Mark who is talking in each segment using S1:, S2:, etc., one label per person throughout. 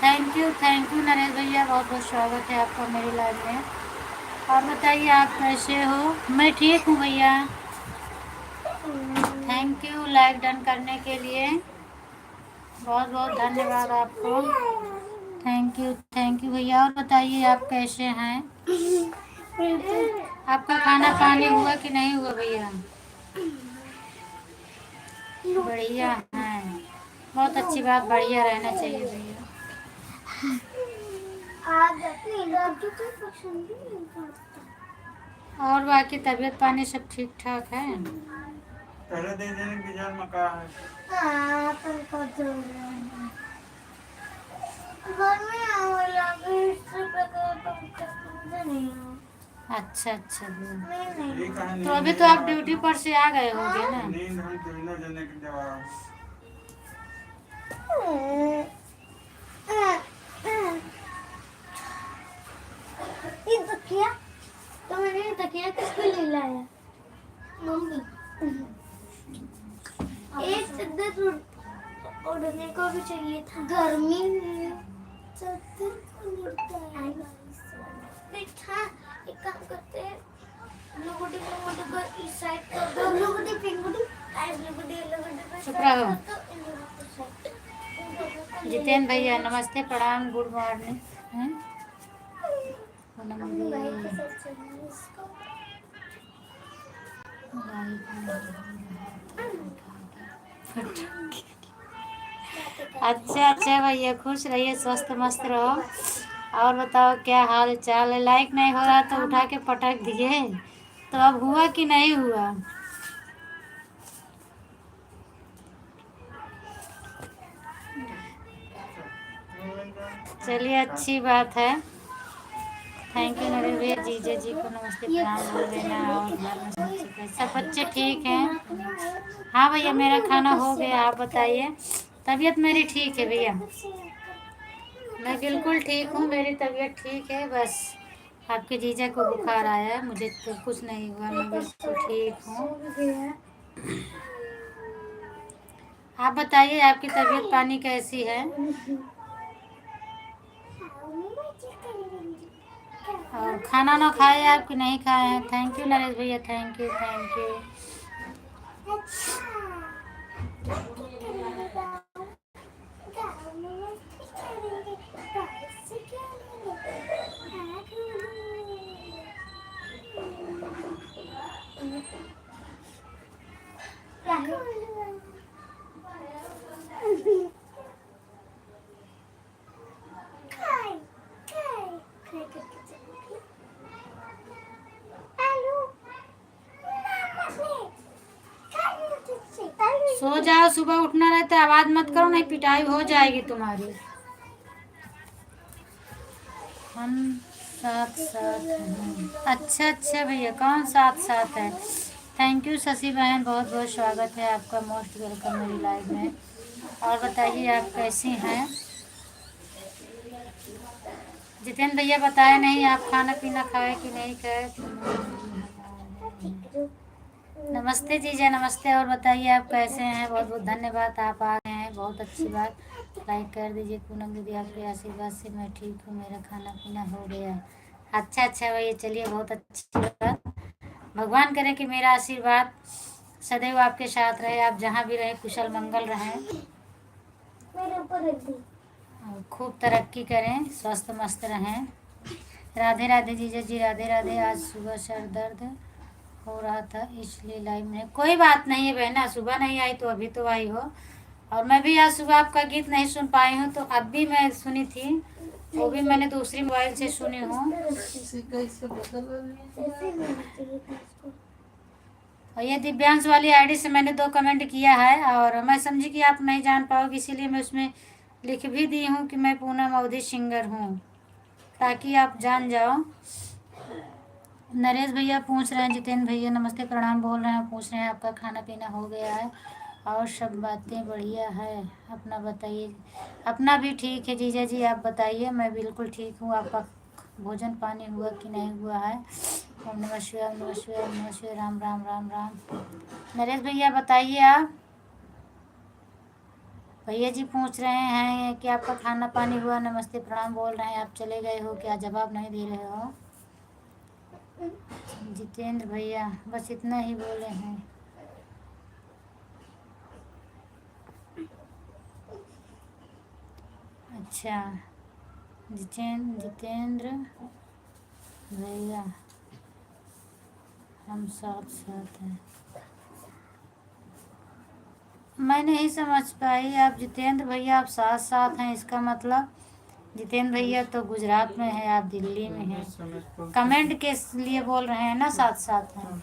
S1: Thank you Naresh भैया, बहुत बहुत स्वागत है आपका मेरी लाइव में। और बताइए आप कैसे हो? मैं ठीक हूँ भैया। थैंक यू लाइक डन करने के लिए, बहुत बहुत धन्यवाद आपको। थैंक यू भैया। और बताइए आप कैसे हैं? आपका खाना पानी हुआ कि नहीं हुआ भैया? बढ़िया है, बहुत अच्छी बात, बढ़िया रहना चाहिए भैया। और बाकी तबीयत पानी सब ठीक ठाक है? पहले दे देने की जान मका है। अच्छा अच्छा भैया, तो अभी तो आप ड्यूटी पर से आ गए होंगे ना? नींद हम दोनों जने की दवा। ये तकिया तो मैंने तकिया किसके लिए लाया? मम्मी। एक चद्दर
S2: उड़ने को भी चाहिए था। गर्मी में चद्दर को उड़ता है। हाँ, एक काम करते हैं, लुगड़ी लुगड़ी को इस साइड कर दो, लुगड़ी पिंगड़ी, लुगड़ी लुगड़ी को
S1: चुप रहो।
S2: साइड।
S1: जितेंद्र भैया नमस्ते, प्रणाम, गुड मॉर्निंग। अच्छा अच्छा भैया, खुश रहिए, स्वस्थ मस्त रहो। और बताओ क्या हाल चाल है? लाइक नहीं हो रहा तो उठा के पटक दिए, तो अब हुआ कि नहीं हुआ? चलिए अच्छी बात है। थैंक यू नरेश भैया। जीजा जी को नमस्ते प्रणाम बोल देना। और घर में सब बच्चे ठीक हैं? हाँ भैया, मेरा खाना हो गया, आप बताइए। तबीयत मेरी ठीक है भैया, मैं बिल्कुल ठीक हूँ, मेरी तबीयत ठीक है। बस आपके जीजा को बुखार आया है, मुझे तो कुछ नहीं हुआ, मैं बिल्कुल ठीक हूँ। आप बताइए, आपकी तबीयत पानी कैसी है? और खाना ना खाए आप कि नहीं खाए हैं? थैंक यू नरेश भैया, थैंक यू थैंक यू। सो जाओ, सुबह उठना रहता है, आवाज मत करो, नहीं पिटाई हो जाएगी तुम्हारी। हम साथ साथ हैं। अच्छा अच्छा भैया, कौन साथ साथ है? थैंक यू शशि बहन, बहुत बहुत स्वागत है आपका, मोस्ट वेलकम मेरी लाइफ में। और बताइए आप कैसी हैं? जितेंद्र भैया बताए नहीं, आप खाना पीना खाए कि नहीं खाए? नमस्ते जीजा, नमस्ते। और बताइए आप कैसे हैं? बहुत बहुत धन्यवाद, आप आ गए हैं, बहुत अच्छी बात। लाइक कर दीजिए। पूनम दीदी आपके आशीर्वाद से मैं ठीक हूँ, मेरा खाना पीना हो गया। अच्छा अच्छा भैया, चलिए बहुत अच्छी बात। भगवान करे कि मेरा आशीर्वाद सदैव आपके साथ रहे, आप जहाँ भी रहे कुशल मंगल रहें, और खूब तरक्की करें, स्वस्थ मस्त रहें। राधे राधे जीजा जी, राधे राधे। आज सुबह सर दर्द हो रहा था इसलिए लाइव में। कोई बात नहीं है बहना, सुबह नहीं आई तो अभी तो आई हो। और मैं भी आज सुबह आपका गीत नहीं सुन पाई हूँ, तो अब भी मैं सुनी थी, वो भी मैंने दूसरी मोबाइल से सुनी हूँ। और ये दिव्यांश वाली आईडी से मैंने 2 कमेंट किया है, और मैं समझी कि आप नहीं जान पाओगे, इसीलिए मैं उसमें लिख भी दी हूँ कि मैं पूनम अवधि सिंगर हूँ, ताकि आप जान जाओ। नरेश भैया पूछ रहे हैं, जितेंद्र भैया नमस्ते प्रणाम बोल रहे हैं, पूछ रहे हैं आपका खाना पीना हो गया है? और सब बातें बढ़िया है, अपना बताइए। अपना भी ठीक है जीजा जी, आप बताइए। मैं बिल्कुल ठीक हूँ। आपका भोजन पानी हुआ कि नहीं हुआ है? ओम नमः शिवाय, ओम नमः शिवाय, ओम नमः शिवाय, राम राम राम राम। नरेश भैया बताइए आप। भैया जी पूछ रहे हैं कि आपका खाना पानी हुआ, नमस्ते प्रणाम बोल रहे हैं, आप चले गए हो क्या? जवाब नहीं दे रहे हो। जितेंद्र भैया बस इतना ही बोले हैं। अच्छा, जितेंद्र भैया हम साथ साथ हैं, मैं नहीं समझ पाई। आप जितेंद्र भैया आप साथ साथ हैं, इसका मतलब जितेंद्र भैया तो गुजरात में है, आप दिल्ली में हैं। कमेंट के लिए बोल रहे हैं ना साथ साथ हैं।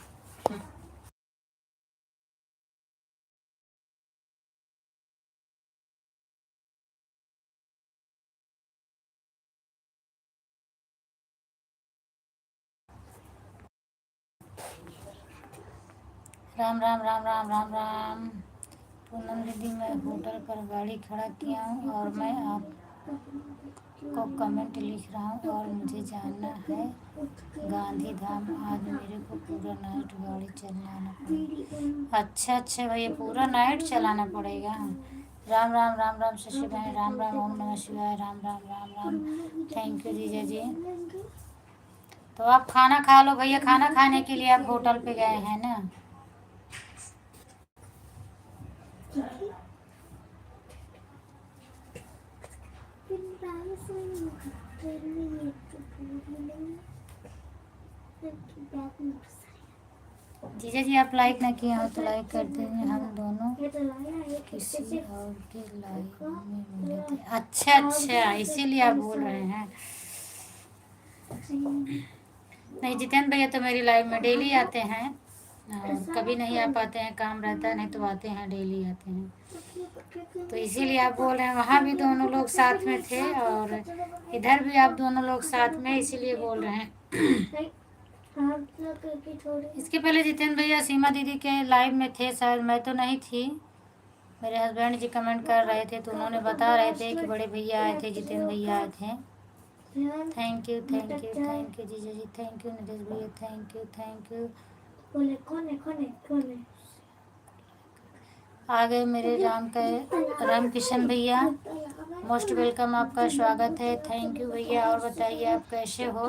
S1: राम राम राम राम राम राम। पूनम दीदी मैं होटल पर गाड़ी खड़ा किया हूँ और मैं आपको कमेंट लिख रहा हूँ, और मुझे जाना है गांधी धाम। आज मेरे को पूरा नाइट गाड़ी चलाना पड़ेगा। अच्छा अच्छा भैया, पूरा नाइट चलाना पड़ेगा। राम राम राम राम शशि बहन, राम राम, ओम नमः शिवाय, राम राम राम राम। थैंक यू जीजा जी। तो आप खाना खा लो भैया, खाना खाने के लिए आप होटल पे गए हैं ना। जीजा जी आप लाइक ना किए हो तो लाइक कर देंगे, हम दोनों किसी और के लाइक में मिले थे। अच्छा अच्छा, इसीलिए आप बोल रहे हैं। नहीं जितेंद्र भैया तो मेरी लाइफ में डेली आते हैं, कभी नहीं आ पाते हैं, काम रहता है, नहीं तो आते हैं, डेली आते हैं। तो इसीलिए आप बोल रहे हैं, वहाँ भी दोनों लोग साथ में थे और इधर भी आप दोनों लोग साथ में, इसीलिए बोल रहे हैं। इसके पहले जितेंद्र भैया सीमा दीदी के लाइव में थे शायद, मैं तो नहीं थी। मेरे हस्बैंड जी कमेंट कर रहे थे तो उन्होंने बता रहे थे कि बड़े भैया आए थे, जितेंद्र भैया आए थे। Thank you thank you thank you जीजा जी, थैंक यू नरेश भैया, थैंक यू थैंक यू। आ गए मेरे राम किशन भैया, मोस्ट वेलकम, आपका स्वागत है। थैंक यू भैया। और बताइए आप कैसे हो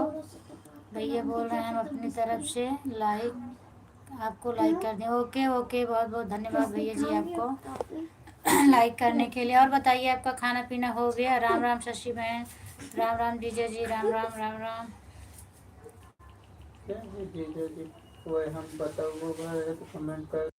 S1: भैया? बोल रहे हैं हम अपनी तरफ से आपको लाइक कर दें। ओके ओके, बहुत बहुत धन्यवाद भैया जी आपको लाइक करने के लिए। और बताइए आपका खाना पीना हो गया? राम राम शशि बहन, राम राम जीजा जी, राम राम राम राम।
S3: जीजा जी कोई हम बताओ तो कमेंट कर।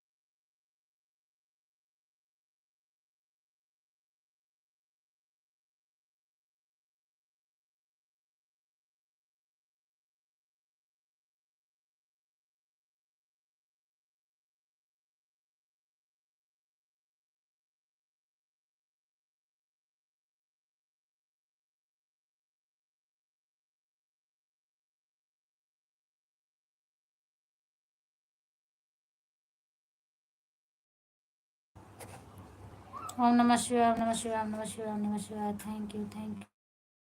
S1: ओम नमः शिवाय, ओम नमः शिवाय, ओम नमः शिवाय, ओम नमः शिवाय। थैंक यू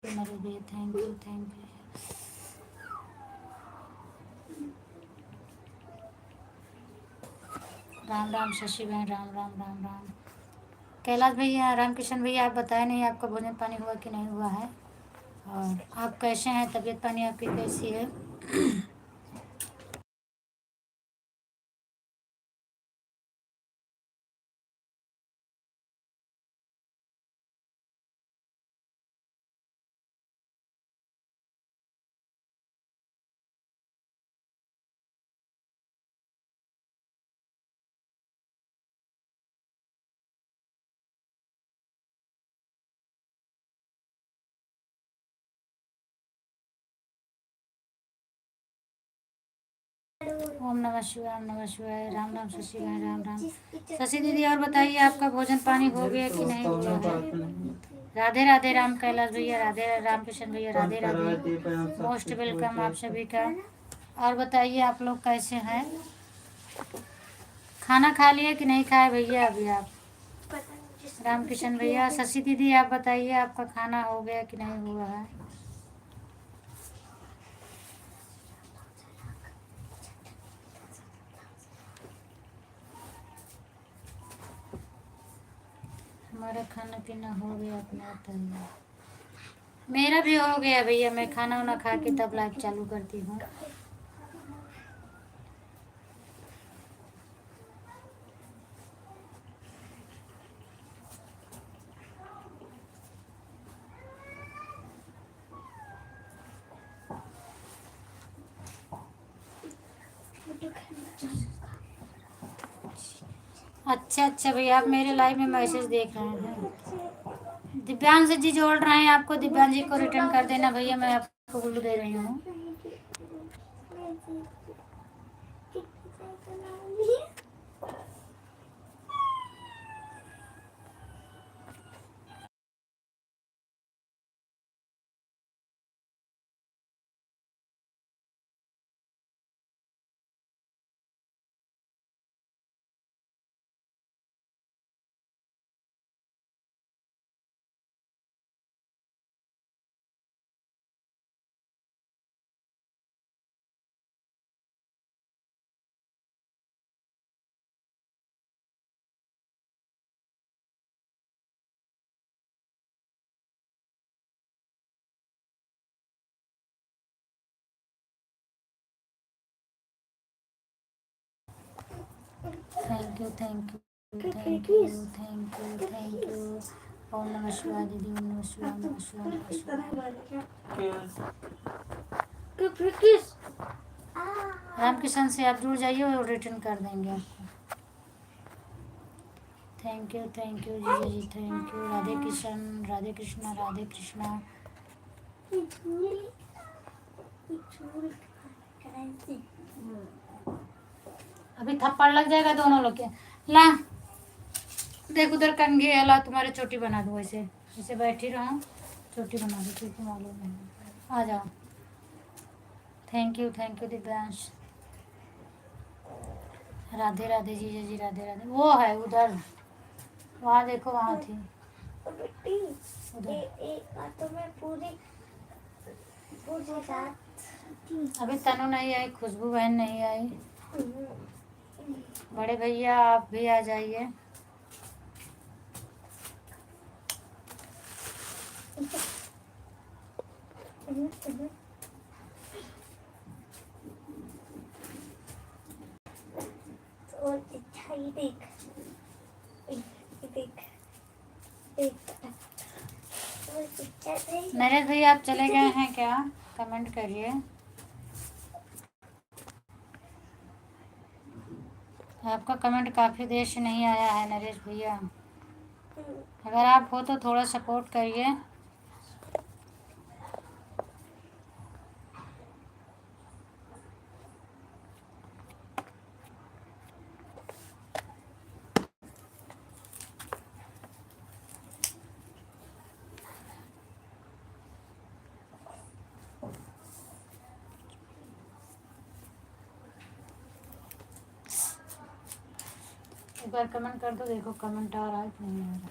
S1: मेरे भैया, thank you thank you. Ram Ram Shashi बहन, राम राम राम राम। कैलाश भैया, रामकिशन भैया, आप बताए नहीं आपका भोजन पानी हुआ कि नहीं हुआ है, और आप कैसे हैं, तबीयत पानी आपकी कैसी है? ओम नमः शिवाय, ओम नमः शिवाय, राम राम शशि बहन, राम राम। शशि दीदी और बताइए आपका भोजन पानी हो गया कि नहीं हुआ है? राधे राधे राम कैलाश भैया, राधे राम किशन भैया, राधे राधे, मोस्ट वेलकम आप सभी का। और बताइए आप लोग कैसे हैं? खाना खा लिए कि नहीं खाए भैया अभी आप? राम किशन भैया, शशि दीदी आप बताइए आपका खाना हो गया कि नहीं हुआ है? हमारा खाना पीना हो गया, अपना बताइए। मेरा भी हो गया भैया, मैं खाना वाना खा के तब लाइव चालू करती हूँ। अच्छा अच्छा भैया, आप मेरे लाइव में मैसेज देख रहे हैं। दिव्यांश जी जोड़ रहे हैं आपको, दिव्यांश जी को रिटर्न कर देना भैया, मैं आपको गुल्लू दे रही हूँ। Thank you thank you thank you thank you thank you. ओम नमः शिवाय दीदी, ओम नमः शिवाय, ओम नमः शिवाय, ओम नमः शिवाय। रामकिशन से आप जुड़ जाइए और रिटर्न कर देंगे आपको। थैंक यू जीजा जी, थैंक यू। राधे कृष्ण, राधे कृष्णा, राधे कृष्णा। अभी थप्पड़ लग जाएगा दोनों लोग के। ला देख उधर कंघी है, ला तुम्हारी चोटी बना दूँ। ऐसे ऐसे बैठी रहो, चोटी बना दो, क्योंकि मालूम है। आ जाओ। Thank you Divyansh. राधे राधे जीजा जी, राधे राधे। वो है उधर, वहाँ देखो, वहाँ थी उधर। अभी तनु नहीं आई, खुशबू बहन नहीं आई। बड़े भैया आप भी आ जाइए। नरेश भैया आप चले गए हैं क्या? कमेंट करिए। आपका कमेंट काफ़ी देर से नहीं आया है नरेश भैया। अगर आप हो तो थोड़ा सपोर्ट करिए। एक बार कमेंट कर दो, देखो कमेंट आ रहा है कि नहीं आ रहा।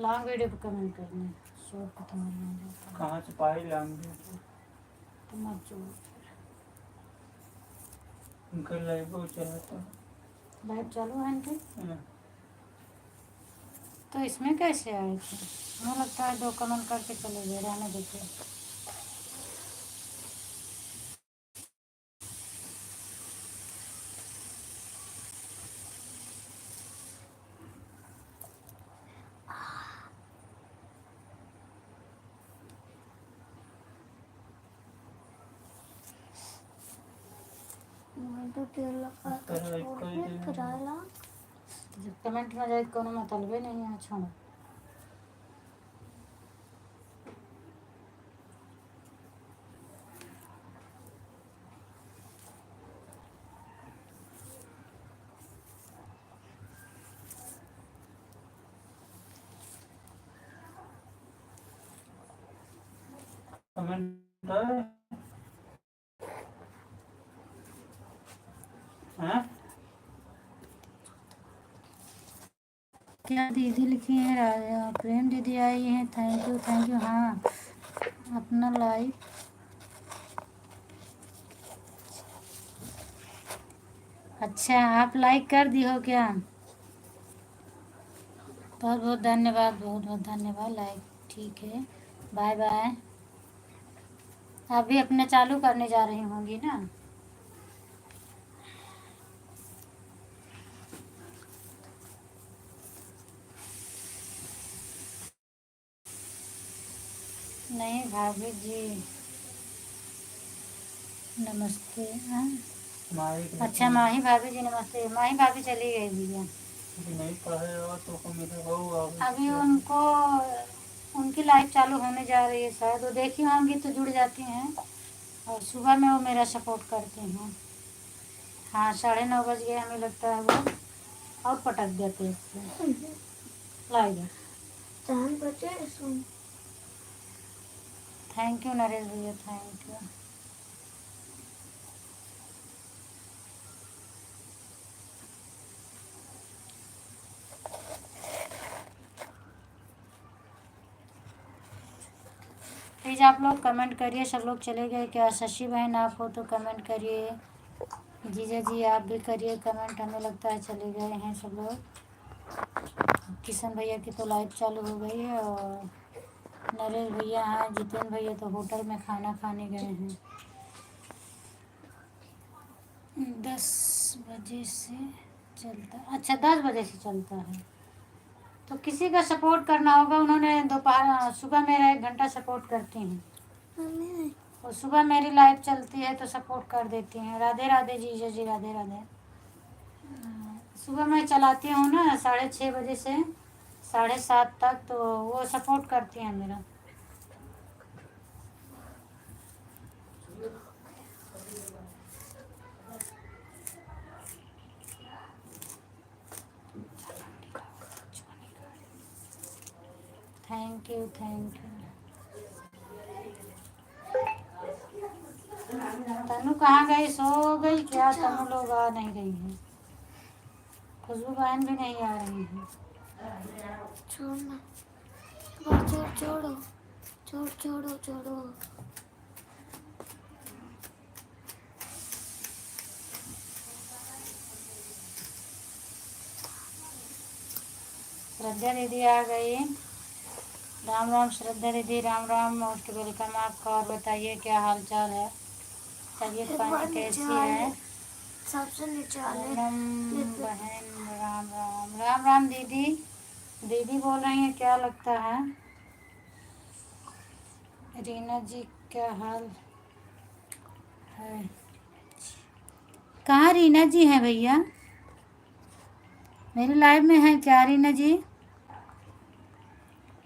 S1: लॉन्ग वीडियो पे कमेंट करना है, शोर खत्म हो जाता।
S3: कहाँ से पाई लाएंगे
S1: तुम मत जो
S3: उनका लाइव चलाता
S1: लाइव चालू है इनके,
S3: है।
S1: तो इसमें कैसे आए थे? मुझे लगता है 2 कमेंट करके चले गए, रहने देते। कमेंट में जाए कोनो मतलब नहीं है। छोड़ो।
S3: कमेंट आए हैं?
S1: क्या दीदी लिखी है? राजा प्रेम दीदी आई है, थैंक यू। हाँ अपना लाइव अच्छा, आप लाइक कर दी हो क्या? बहुत बहुत धन्यवाद, बहुत बहुत धन्यवाद। लाइक ठीक है, बाय बाय। आप भी अपना चालू करने जा रही होंगी ना? नहीं भाभी जी नमस्ते। हाँ अच्छा, माही भाभी जी नमस्ते। माही भाभी चली गई भैया,
S3: नहीं पढ़ेगा तो मेरे होगा
S1: अभी उनको उनकी लाइफ चालू होने जा रही है शायद, वो देखी होंगी तो जुड़ जाती हैं। और सुबह में वो मेरा सपोर्ट करती हैं। हाँ 9:30 बज गए, हमें लगता है वो और पटक देते इससे लाइव। थैंक यू नरेश भैया, थैंक यू। प्लीज़ आप लोग कमेंट करिए। सब लोग चले गए क्या? शशि बहन आप हो तो कमेंट करिए। जीजा जी आप भी करिए कमेंट। हमें लगता है चले गए हैं सब लोग। किशन भैया की तो लाइव चालू हो गई है, और नरेश भैया हैं, जितेंद्र भैया तो होटल में खाना खाने गए हैं। 10 बजे से चलता, अच्छा 10 बजे से चलता है। तो किसी का सपोर्ट करना होगा। उन्होंने दोपहर सुबह मेरा 1 घंटा सपोर्ट करती हैं,
S2: मम्मी
S1: और सुबह मेरी लाइव चलती है तो सपोर्ट कर देती हैं। राधे राधे जीजा जी, राधे राधे। सुबह मैं चलाती हूँ ना 6:30 बजे से 7:30 तक, तो वो सपोर्ट करती हैं मेरा। Thank you, thank you. Tanu कहाँ गई, सो गई क्या? तनु लोग आ नहीं रही हैं, खुशबू बहन भी नहीं आ रही हैं।
S2: छोड़ना, छोड़ छोड़ो छोड़ छोड़ो छोड़ो।
S1: श्रद्धा दीदी आ गई। राम राम श्रद्धा दीदी, राम राम, मोस्ट वेलकम आपका। और बताइए क्या हाल चाल है, तबीयत पानी कैसी है?
S2: सबसे नीचे वाले
S1: पूनम बहन, राम राम। राम राम दीदी। दीदी बोल रही हैं क्या लगता है? रीना जी क्या हाल है? कहाँ रीना जी हैं भैया? मेरे लाइव में हैं क्या रीना जी?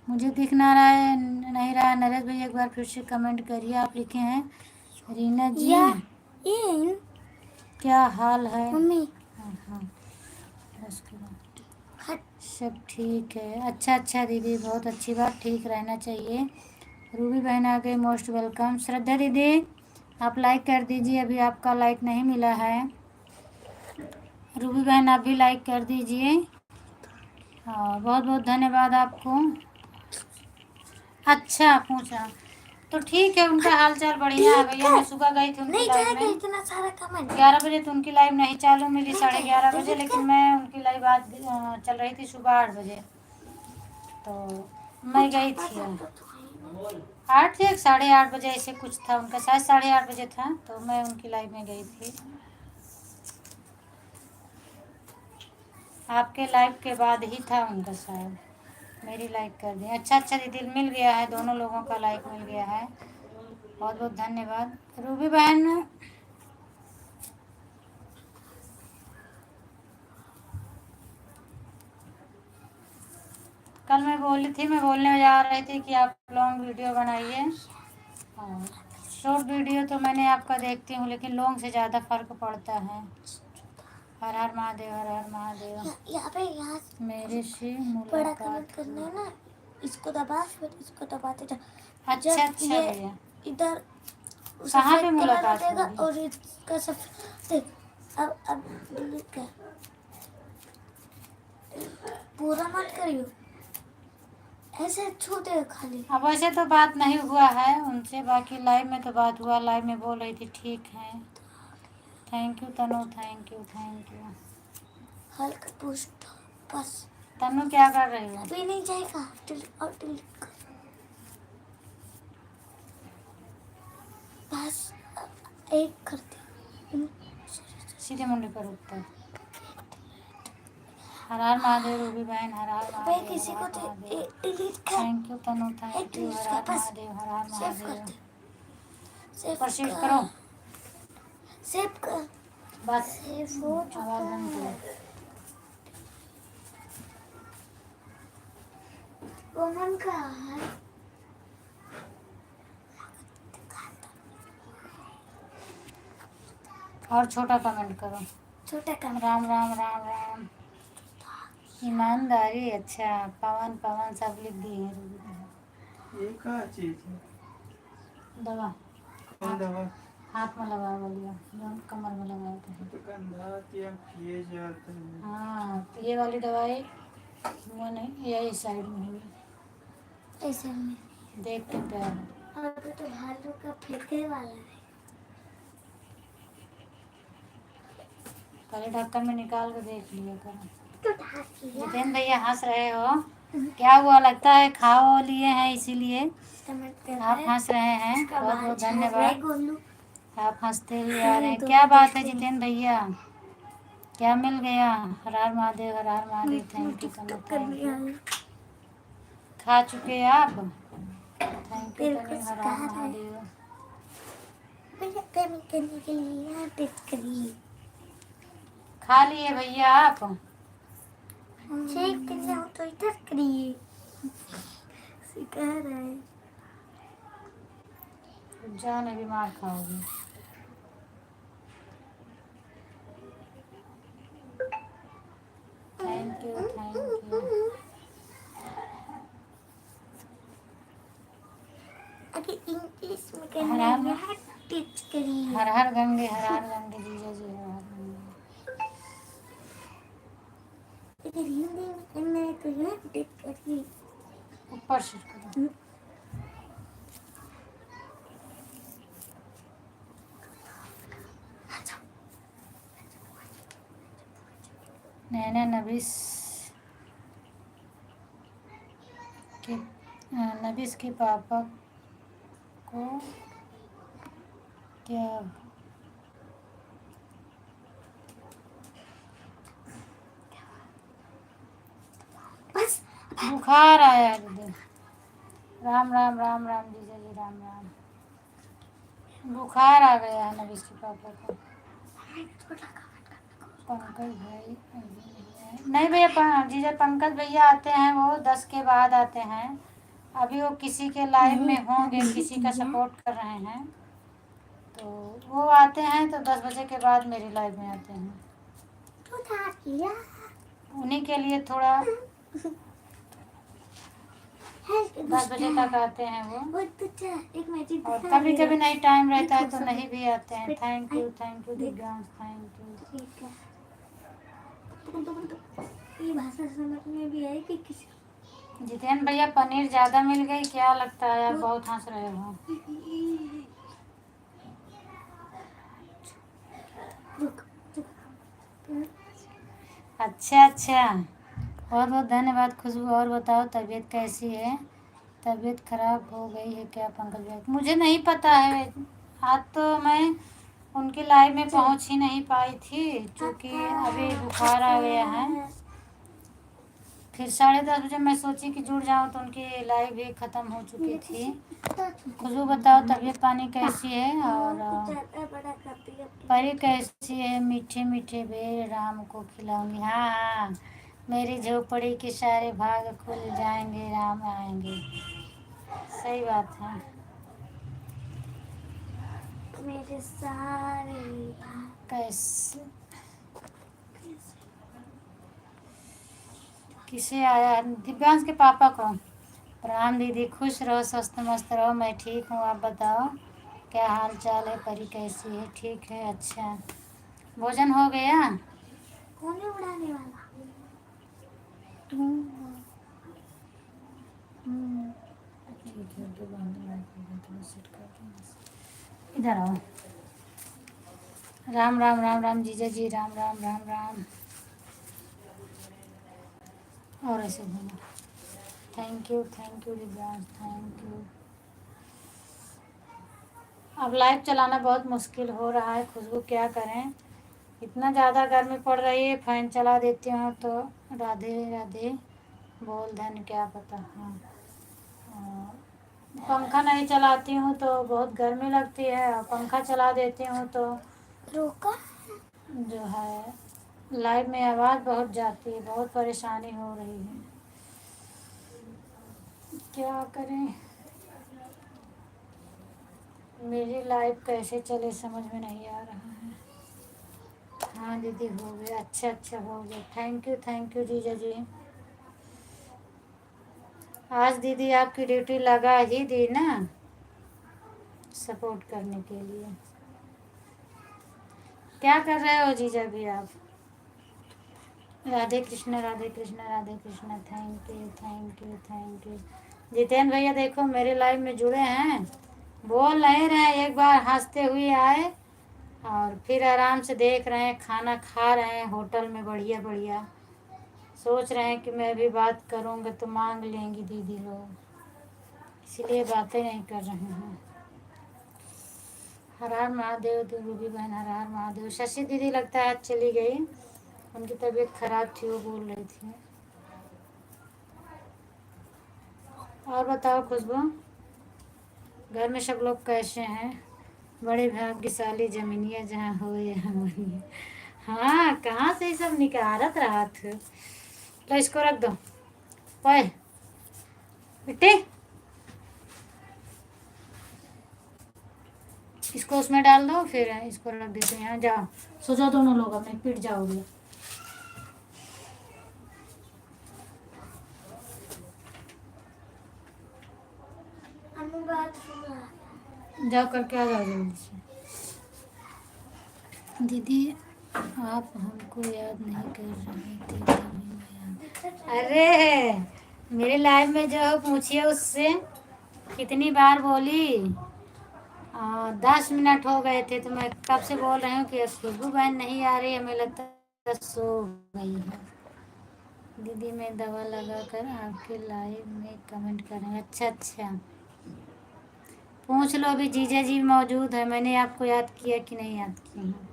S1: मुझे दिख ना रहा है, नहीं रहा है। नरेश भैया एक बार फिर से कमेंट करिए। आप लिखे हैं रीना जी
S2: ये
S1: क्या हाल है?
S2: मम्मी
S1: हाँ हाँ, बस करो।
S2: हट।
S1: सब ठीक है। अच्छा अच्छा दीदी, बहुत अच्छी बात, ठीक रहना चाहिए। रूबी बहन आ गई, मोस्ट वेलकम। श्रद्धा दीदी आप लाइक कर दीजिए, अभी आपका लाइक नहीं मिला है। रूबी बहन आप भी लाइक कर दीजिए। हाँ, बहुत बहुत धन्यवाद आपको। अच्छा पूछा तो ठीक है, उनका हाल चाल बढ़िया है भैया। मैं सुबह गई थी उनकी
S2: नहीं
S1: लाइव
S2: जाएगा
S1: में,
S2: इतना सारा कमेंट।
S1: 11 बजे तो उनकी लाइव नहीं चालू मिली,
S2: नहीं
S1: 11:30 बजे,
S2: जाएगा,
S1: लेकिन मैं उनकी लाइव आज चल रही थी सुबह 8 बजे, तो मैं गई थी। 8 या 8:30 बजे ऐसे कुछ था उनका, शायद 8:30 बजे था, तो मैं उनकी लाइव में गई थी। आपके लाइव के बाद ही था उनका शायद, मेरी लाइक कर दी। अच्छा अच्छा दीदी, मिल गया है, दोनों लोगों का लाइक मिल गया है, बहुत बहुत धन्यवाद। रूबी बहन कल मैं बोली थी, मैं बोलने जा रही थी कि आप लॉन्ग वीडियो बनाइए। और शॉर्ट वीडियो तो मैंने आपका देखती हूँ, लेकिन लॉन्ग से ज़्यादा फर्क पड़ता है। हर हर महादेव, हर हर महादेव।
S2: यहाँ पे यहाँ
S1: मेरे से
S2: बड़ा कमेंट
S1: मुलाकात
S2: करना है ना, इसको दबा फिर इसको दबाते जा।
S1: अच्छा
S2: जब
S1: अच्छा
S2: ये
S1: भैया,
S2: इधर
S1: कहाँ पे
S2: सफेद कलर
S1: मुलाकात
S2: उठेगा
S1: होगी?
S2: और इसका सफेद देख, अब डिलीट कर, पूरा मत करियो, ऐसे छू दे खाली।
S1: अब वैसे तो बात नहीं हुआ है उनसे, बाकी लाइव में तो बात हुआ, लाइव में बोल रही थी ठीक है। Thank you Tanu, thank you thank you.
S2: हल्का पुश बस,
S1: तनु क्या कर रही हो?
S2: अभी नहीं जाएगा, डिलीट और डिलीट कर बस। एक करते
S1: सीधे मुंडे पर ऊपर। हर हर महादेव रूबी बहन, हर हर
S2: भाई
S1: महादेव,
S2: किसी
S1: हर
S2: को
S1: हर महादेव।
S2: डिलीट कर,
S1: thank you Tanu, thank you.
S2: Delete
S1: हर
S2: कर
S1: हर
S2: बस,
S1: महादेव, हर हर
S2: सेव कर
S1: महादेव।
S2: दे, सेव
S1: प्रोसीड
S2: कर,
S1: करो
S2: सेव कर,
S1: बस।
S2: सेव हो चुका
S1: आवाज़ बंद
S2: है।
S1: करो।
S2: कोमन का है,
S1: और छोटा कमेंट करो।
S2: छोटा कम।
S1: राम राम राम राम। ईमानदारी, अच्छा पवन पवन सब लिख दिए हैं रूबी बहन।
S3: ये क्या चीज है?
S1: दवा
S3: कौन दवा?
S1: हाथ में लगा लिया, जो कमर में लगाए थे।
S3: तो कंधा क्या किए जाते हैं?
S1: हाँ, तो ये वाली दवाई वो नहीं, यही साइड में हुई,
S2: ऐसे में
S1: देख के प्यार।
S2: अभी तो भालू का फेंकने वाला है।
S1: पहले ढक्कन में निकाल के देख लिया करो।
S2: तो ढाक लिया,
S1: जितेंद्र भैया हंस रहे हो, क्या हुआ? लगता है खाओ लिए हैं इसीलिए
S2: कमेंट कर
S1: आप
S2: रहे
S1: हंस रहे हैं।
S2: इसका
S1: बहुत
S2: बाल
S1: बहुत
S2: झाड़ रहे
S1: धन्यवाद।
S2: गोलू।
S1: आप हंसते हुए आ रहे हैं, क्या बात है जितेंद्र भैया, क्या मिल गया? Har Har Mahadev, Har Har Mahadev. Thank you Tanu, thank you. खा चुके आप? Thank you Tanu, Har Har Mahadev.
S2: मेरे कमी करने के लिए यहाँ टेस्ट करिए।
S1: खा लिए भैया आप?
S2: शेक करना हो तो इधर करिए, सिखा रहा है।
S1: जान अभी मार खाओगे। Thank you thank you.
S2: अगर इंग्लिश में करना
S1: हर
S2: है
S1: हर
S2: यहाँ टेस्ट करिए।
S1: हर हर गंगे, हर हर गंगे जीजा जी, हर हर गंगे।
S2: अगर हिंदी में करना है तो यहाँ टेस्ट करिए।
S1: ऊपर से करो। नैना नबिस के नबिस के पापा को क्या
S2: बस
S1: बुखार आया है दीदी? राम राम राम राम जीजा जी, राम राम। बुखार आ गया है नबिस के पापा को। पंकज भाई नहीं भैया, जीजा पंकज भैया आते हैं, वो 10 के बाद आते हैं। अभी वो किसी के लाइव में होंगे, किसी का सपोर्ट कर रहे हैं, तो वो आते हैं तो 10 बजे के बाद मेरी लाइव में आते हैं।
S2: तो था किया
S1: उन्हीं के लिए थोड़ा 10 बजे तक आते हैं वो,
S2: एक मैजिक
S1: और कभी कभी नहीं टाइम रहता है तो नहीं भी आते हैं। Thank you Divyansh, thank you.
S2: ठीक है। ये भाषा समझ में भी आई कि किसी
S1: जितेंद्र भैया पनीर ज़्यादा मिल गई, क्या लगता है? आप बहुत हंस रहे हो।
S2: रुक
S1: अच्छा अच्छा, बहुत बहुत धन्यवाद खुशबू। और बताओ तबीयत कैसी है? तबीयत खराब हो गई है क्या पंकज भैया? मुझे नहीं पता है, आज तो मैं उनकी लाइव में पहुंच ही नहीं पाई थी, क्योंकि अभी बुखार आ गया है। फिर 10:30 बजे मैं सोची कि जुड़ जाऊं तो उनकी लाइव भी ख़त्म हो चुकी थी। खुशबू बताओ तबीयत पानी कैसी है? और परी कैसी है? मीठे मीठे बेर राम को खिलाऊंगी। हाँ हाँ, मेरी झोपड़ी के सारे भाग खुल जाएंगे, राम आएंगे। सही बात है।
S2: मेरे सारे
S1: कैसे किसे आया है? दिव्यांश के पापा को। प्रणाम दीदी, खुश रहो, स्वस्थ मस्त रहो। मैं ठीक हूँ, आप बताओ क्या हाल चाल है? परी कैसी है? ठीक है, अच्छा। भोजन हो गया?
S2: कौन है उड़ाने वाला?
S1: ठीक है, तो इधर आओ। राम राम राम राम जीजा जी, राम राम राम राम। और ऐसे घूमो। Thank you Divyansh, thank you. अब लाइव चलाना बहुत मुश्किल हो रहा है खुशबू, क्या करें? इतना ज़्यादा गर्मी पड़ रही है, फ़ैन चला देती हूँ तो राधे राधे बोल धन क्या पता। हाँ, पंखा नहीं चलाती हूँ तो बहुत गर्मी लगती है, और पंखा चला देती हूँ तो
S2: रोका
S1: जो है लाइव में आवाज़ बहुत जाती है, बहुत परेशानी हो रही है, क्या करें? मेरी लाइफ कैसे चले समझ में नहीं आ रहा है। हाँ दीदी हो गया, अच्छा हो गया। थैंक यू जीजा जी। आज दीदी आपकी ड्यूटी लगा ही दी ना, सपोर्ट करने के लिए। क्या कर रहे हो जीजा भी आप? राधे कृष्णा राधे कृष्णा राधे कृष्णा। Thank you. जितेंद्र भैया देखो मेरे लाइव में जुड़े हैं, बोल नहीं रहे, एक बार हंसते हुए आए और फिर आराम से देख रहे हैं, खाना खा रहे हैं होटल में बढ़िया बढ़िया। सोच रहे हैं कि मैं भी बात करूँगा तो मांग लेंगी दीदी लोग, इसलिए बातें नहीं कर रहे हैं। हर हर महादेव। तो रूबी बहन हर हर महादेव। शशि दीदी लगता है आज चली गई, उनकी तबीयत खराब थी, वो बोल रही थी। और बताओ खुशबू, घर में सब लोग कैसे हैं? बड़े भाग्यशाली जमीनिया जहाँ हो यहाँ बनी। हाँ, कहाँ से ये सब निकारत रहा था। लो इसको रख दो। ओए बेटे, इसको उसमें डाल दो, फिर इसको रख देते हैं। यहाँ जाओ, सो जाओ दोनों लोग, अपने पिट जाओगे।
S2: हमें बात सुना।
S1: जाओ करके आ जाओ जल्दी से। दीदी आप हमको याद नहीं कर रहे थे, तभी मैं याद। अरे मेरे लाइव में जो पूछिए उससे, कितनी बार बोली? 10 मिनट हो गए थे, तो मैं कब से बोल रही हूँ कि खुशबू बहन नहीं आ रही, हमें लगता है सो गई है। दीदी मैं दवा लगा कर आपके लाइव में कमेंट कर रही हूँ। अच्छा अच्छा, पूछ लो। अभी जीजा जी मौजूद है, मैंने आपको याद किया कि नहीं याद किया हूँ।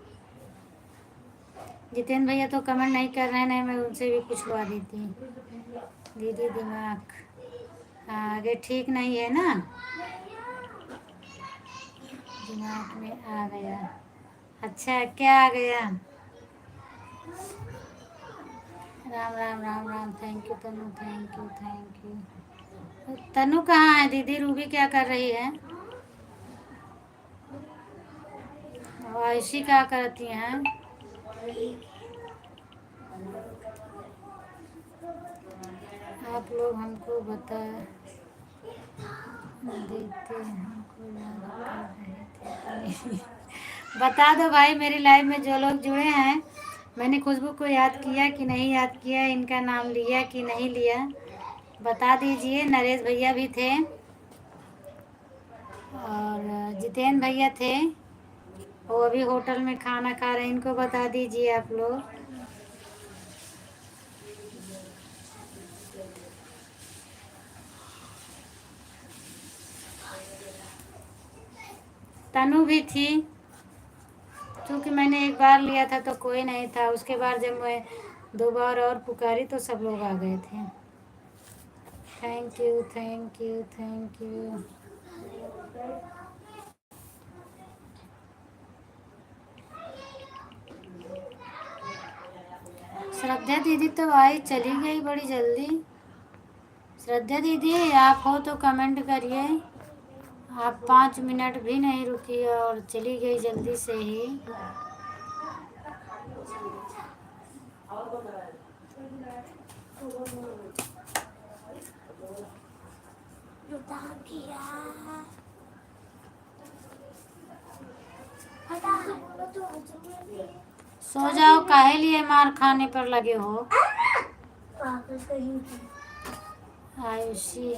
S1: जितेंद्र भैया तो कमेंट नहीं कर रहे हैं, नहीं मैं उनसे भी पूछवा देती। दीदी दिमाग आगे ठीक नहीं है ना, दिमाग में आ गया। अच्छा क्या आ गया? Ram Ram Ram Ram. Thank you Tanu, thank you thank you. Tanu कहाँ है दीदी? रूबी क्या कर रही है? ऐसी क्या करती हैं? आप लोग हमको बता देते, हमको याद कर रहे थे कि नहीं? बता दो भाई, मेरी लाइव में जो लोग जुड़े हैं, मैंने खुशबू को याद किया कि नहीं याद किया, इनका नाम लिया कि नहीं लिया, बता दीजिए। नरेश भैया भी थे और जितेंद्र भैया थे, वो अभी होटल में खाना खा रहे हैं, इनको बता दीजिए आप लोग। तनु भी थी, क्योंकि मैंने एक बार लिया था तो कोई नहीं था, उसके बाद जब मैं 2 बार और पुकारी तो सब लोग आ गए थे। Thank you thank you thank you. Shraddha दीदी तो आई, चली गई बड़ी जल्दी। श्रद्धा दीदी आप हो तो कमेंट करिए। आप 5 मिनट भी नहीं रुकी और चली गई जल्दी से ही।
S2: जुदा किया। हटा बोलो तो मुझे।
S1: सो जाओ, काहे लिए मार खाने पर लगे हो?
S2: पागल कहीं की।
S1: आयुषी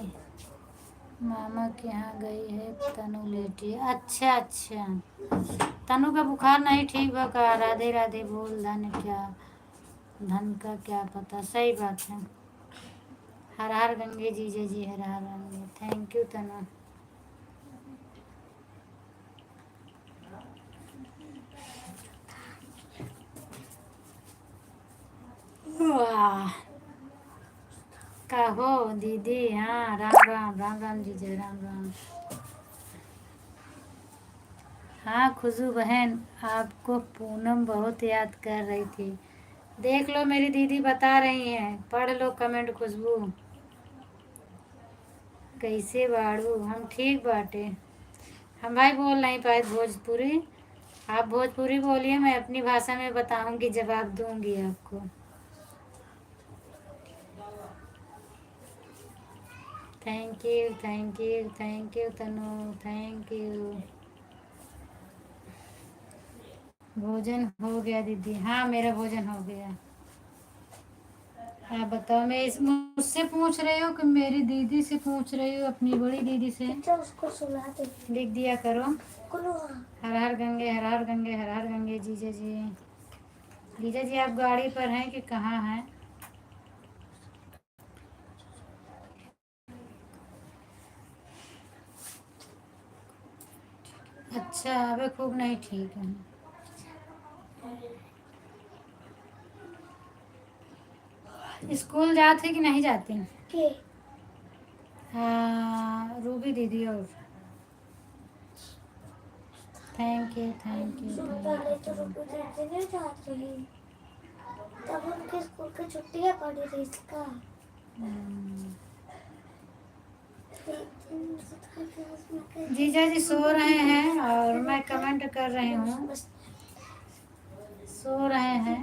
S1: मामा के यहाँ गई है, तनु लेटी है। अच्छा अच्छा, तनु का बुखार नहीं ठीक होगा। राधे राधे बोल, धन क्या धन का क्या पता। सही बात है। हर हर गंगे जीजे जी, हर हर गंगे। Thank you Tanu. वाह, कहो दीदी। हाँ राम राम राम राम जीजे, राम राम। हाँ खुशबू बहन, आपको पूनम बहुत याद कर रही थी। देख लो मेरी दीदी बता रही हैं, पढ़ लो कमेंट। खुशबू कैसे बाड़ू? हम ठीक बाटे। हम भाई बोल नहीं पाए भोजपुरी, आप भोजपुरी बोलिए, मैं अपनी भाषा में बताऊंगी, जवाब दूंगी आपको। Thank you thank you thank you Tanu, thank you. भोजन हो गया दीदी? हाँ मेरा भोजन हो गया। आप बताओ, मैं इस मुझसे पूछ रही हो कि मेरी दीदी से पूछ रही हो? अपनी बड़ी दीदी से।
S2: अच्छा उसको सुला दे।
S1: लिख दिया करो।
S2: कुलो
S1: हर हर गंगे हर हर गंगे हर हर गंगे। जीजा जी, जीजा जी आप गाड़ी पर हैं कि कहाँ हैं? अच्छा अच्छा अबे खूब नहीं ठीक है। स्कूल जाते कि नहीं जाती?
S2: के
S1: हाँ रूबी दीदी। और थैंक यू थैंक यू
S2: पहले तो रुको जाते नहीं जाते हैं, तब उनके स्कूल की छुट्टियां पड़ी थी इसका।
S1: जीजा जी सो रहे हैं और मैं कमेंट कर रही हूँ। सो रहे हैं।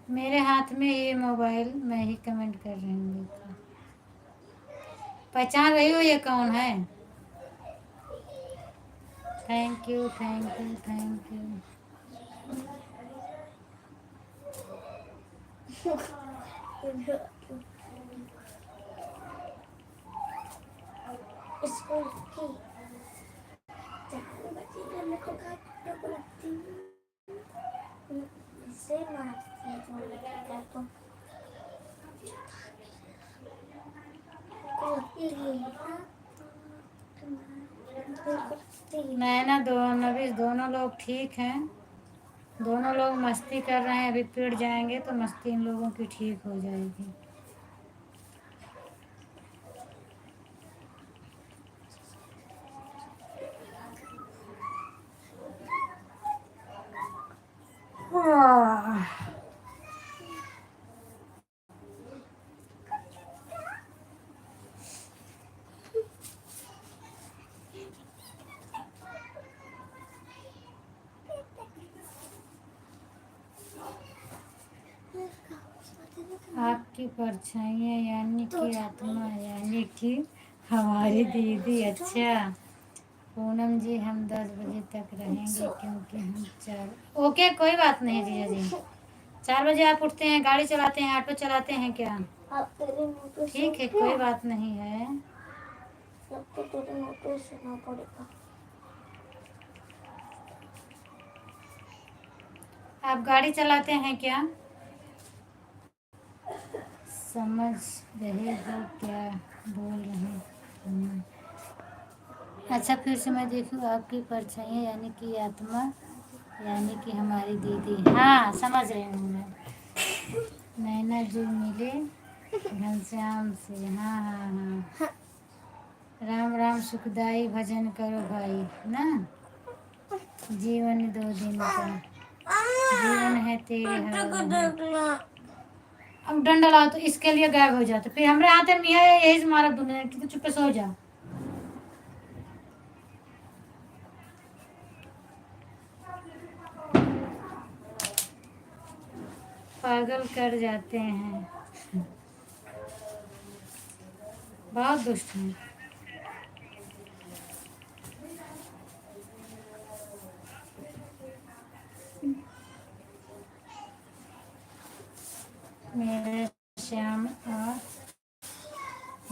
S1: मेरे हाथ में ये मोबाइल, मैं ही कमेंट कर रही हूँ। देखो पहचान रही हो ये कौन है? Thank you thank you thank you.
S2: School की 4 बजे घर को काटने लगती से मारती है जो लड़का
S1: नैना दोनों भी दोनों लोग ठीक हैं। दोनों लोग मस्ती कर रहे हैं। अभी पिट जाएंगे तो मस्ती इन लोगों की ठीक हो जाएगी। आपकी परछाइयाँ यानी कि आत्मा यानी कि हमारी दीदी। अच्छा पूनम जी हम 10 बजे तक रहेंगे क्योंकि हम 4। ओके कोई बात नहीं जीजा जी। 4 बजे आप उठते हैं, गाड़ी चलाते हैं, ऑटो चलाते हैं क्या? ठीक है कोई बात नहीं है।
S2: सबको तेरे मुंह पे सुनना पड़ेगा।
S1: आप गाड़ी चलाते हैं क्या? समझ रहे हो क्या बोल रहे हैं? अच्छा फिर से मैं देखूँ। आपकी परछाइयाँ यानी कि आत्मा यानी कि हमारी दीदी। हाँ समझ रही हूँ मैं। नैना जो मिले घनश्याम से। हाँ हाँ हाँ। राम राम सुखदाई भजन करो भाई ना। जीवन 2 दिन का जीवन है तेरे हवाले। अब डंडा लाओ तो इसके लिए गायब हो जाते। फिर हमरे हाथ में है यही से मारा दुनिया की। तो चुप से सो जा। पागल कर जाते हैं। बहुत दुष्ट हैं। मेरे श्याम और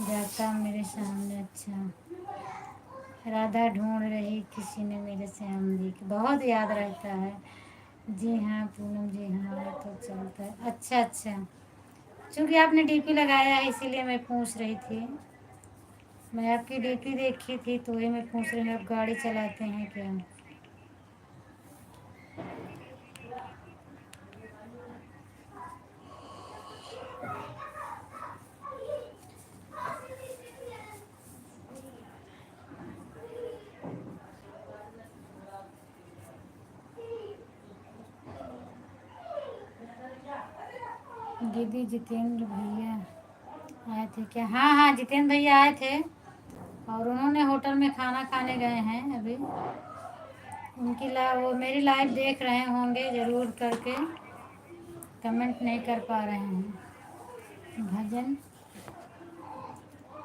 S1: जाता मेरे सामने। अच्छा राधा ढूंढ रही किसी ने मेरे श्याम जी की। बहुत याद रहता है। जी हाँ पूनम जी हाँ वो तो चलता है। अच्छा अच्छा क्योंकि आपने डीपी लगाया है इसीलिए मैं पूछ रही थी। मैं आपकी डीपी देखी थी तो वही मैं पूछ रही हूँ। आप गाड़ी चलाते हैं क्या? दीदी जितेंद्र भैया आए थे क्या? हाँ हाँ जितेंद्र भैया आए थे और उन्होंने होटल में खाना खाने गए हैं अभी। उनकी वो मेरी लाइव देख रहे होंगे ज़रूर करके। कमेंट नहीं कर पा रहे हैं। भजन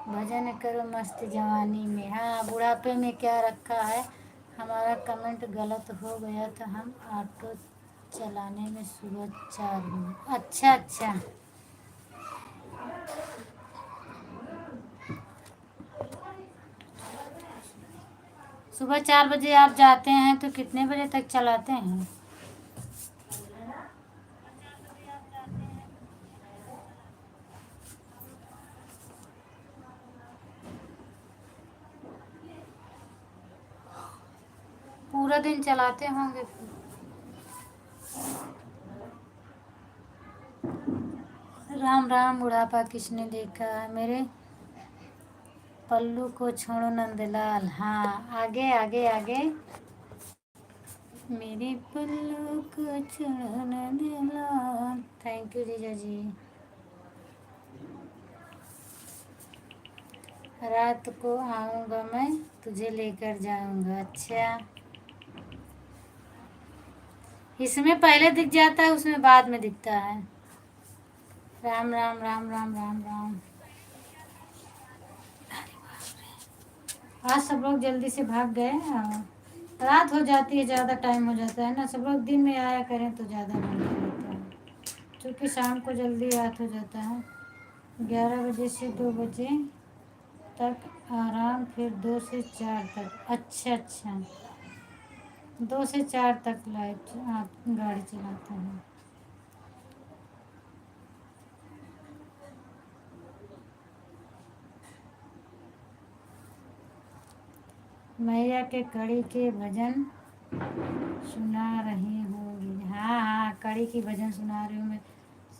S1: भजन करो मस्त जवानी में। हाँ बुढ़ापे में क्या रखा है। हमारा कमेंट गलत हो गया था। हम ऑटो चलाने में सुबह 4 बजे। अच्छा अच्छा सुबह 4 बजे आप जाते हैं तो कितने बजे तक चलाते हैं? पूरा दिन चलाते होंगे फिर। राम राम बुढ़ापा किसने देखा है, मेरे पल्लू को छोड़ो नंदलाल। हाँ आगे आगे आगे। मेरे पल्लू को छोड़ो नंदलाल। थैंक यू जीजा जी। रात को आऊँगा मैं तुझे लेकर जाऊँगा। अच्छा, इसमें पहले दिख जाता है, उसमें बाद में दिखता है। राम राम राम राम राम राम। आज सब लोग जल्दी से भाग गए। रात हो जाती है, ज़्यादा टाइम हो जाता है ना। सब लोग दिन में आया करें तो ज़्यादा बढ़िया रहता है, क्योंकि शाम को जल्दी रात हो जाता है। 11 बजे से 2 बजे तक आराम, फिर 2 से 4 तक। अच्छा अच्छा, 2 से 4 तक लाइट आप गाड़ी चलाते हैं। मैया के कड़ी के भजन सुना रही हूँ। हाँ हाँ, कड़ी की भजन सुना रही हूँ मैं,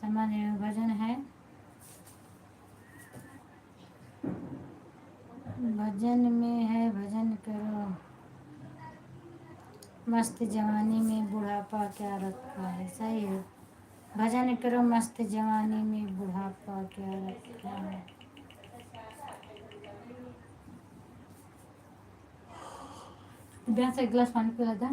S1: समझ रही हूँ। भजन है, भजन में है, भजन करो मस्त जवानी में बुढ़ापा क्या रखा है। सही है, भजन करो मस्त जवानी में बुढ़ापा क्या रखा है। ब्याह से एक गिलास पानी पिला था।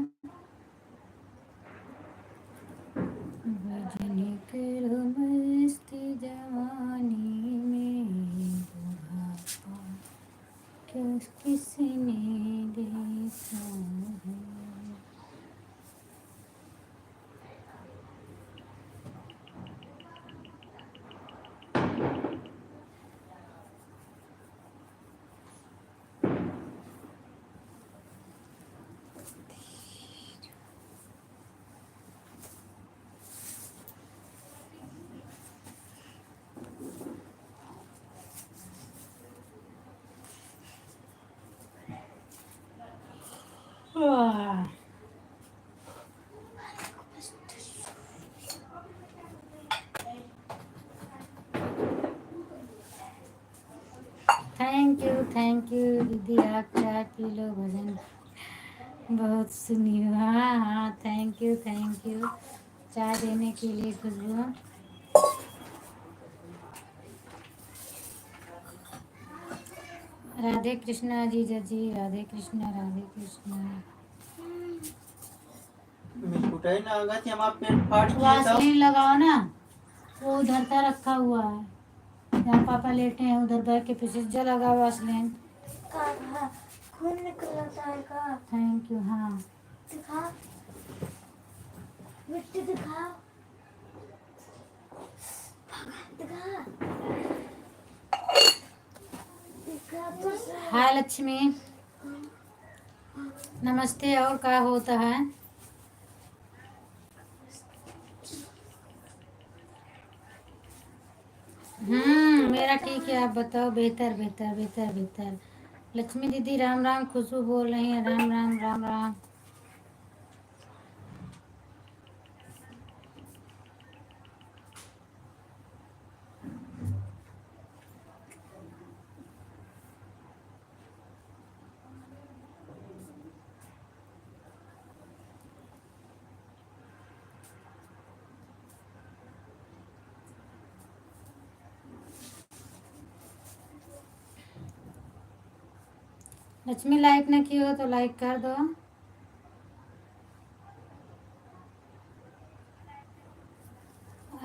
S1: भजन करो मस्त जवानी में बुढ़ापा क्या किसने देखा है। थैंक यू दीदी, आप चाय पी लो, भजन बहुत सुनी। हाँ हाँ, थैंक यू चाय देने के लिए खुशबू। राधे कृष्णा जीजा जी, राधे कृष्णा राधे कृष्णा।
S3: मिठाई ना आगा थी, हम आप पेट फाट किए तब।
S1: वासलीन लगाओ ना, वो उधर का रखा हुआ है, यहाँ पापा लेटे हैं उधर बैठ के पीछे। जो लगाओ वासलीन।
S2: खून निकल रहा है का?
S1: Thank you. हाँ
S2: दिखा, मिट्टी दिखा, दिखा, दिखा तो सही।
S1: हाय लक्ष्मी, नमस्ते। और क्या होता है? मेरा ठीक है, आप बताओ। बेहतर बेहतर बेहतर बेहतर। लक्ष्मी दीदी राम राम, खुशबू बोल रही है। राम राम राम राम। लक्ष्मी लाइक ना की हो तो लाइक कर दो।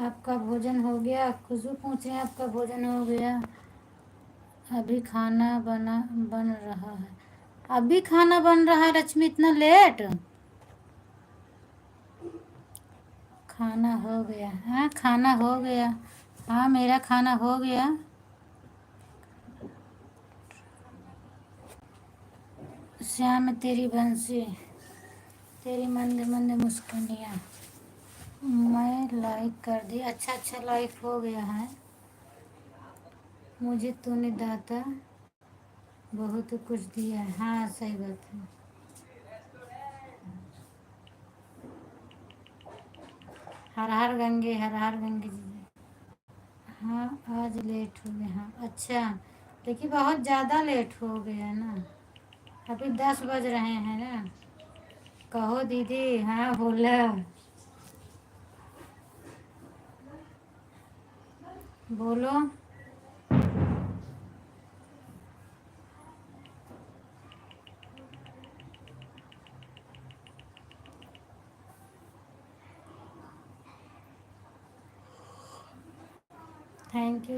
S1: आपका भोजन हो गया? खुशबू पूछ रहे हैं आपका भोजन हो गया? अभी खाना बन रहा है। अभी खाना बन रहा है लक्ष्मी, इतना लेट? खाना हो गया? हाँ खाना हो गया। हाँ मेरा खाना हो गया। श्याम तेरी बंसी, तेरी मंद मंद मुस्कुनिया। मैं लाइक कर दी। अच्छा अच्छा, लाइक हो गया है। मुझे तूने दाता बहुत कुछ दिया है। हाँ सही बात है। हर हर गंगे, हर हर गंगे जी। हाँ आज लेट हो गए, हाँ अच्छा, लेकिन बहुत ज़्यादा लेट हो गया ना, अभी 10 बज रहे हैं ना। कहो दीदी, हाँ बोला, बोलो।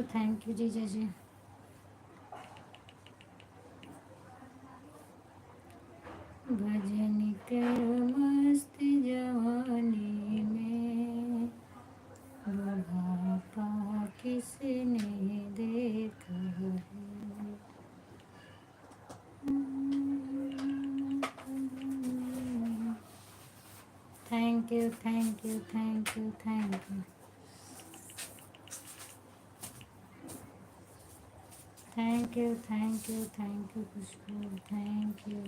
S1: थैंक यू जीजा जी। भजन कर मस्त जवानी में, बुढ़ापा किसने देखा है। Thank you thank you thank you thank you thank you thank you thank you Khushboo, thank you.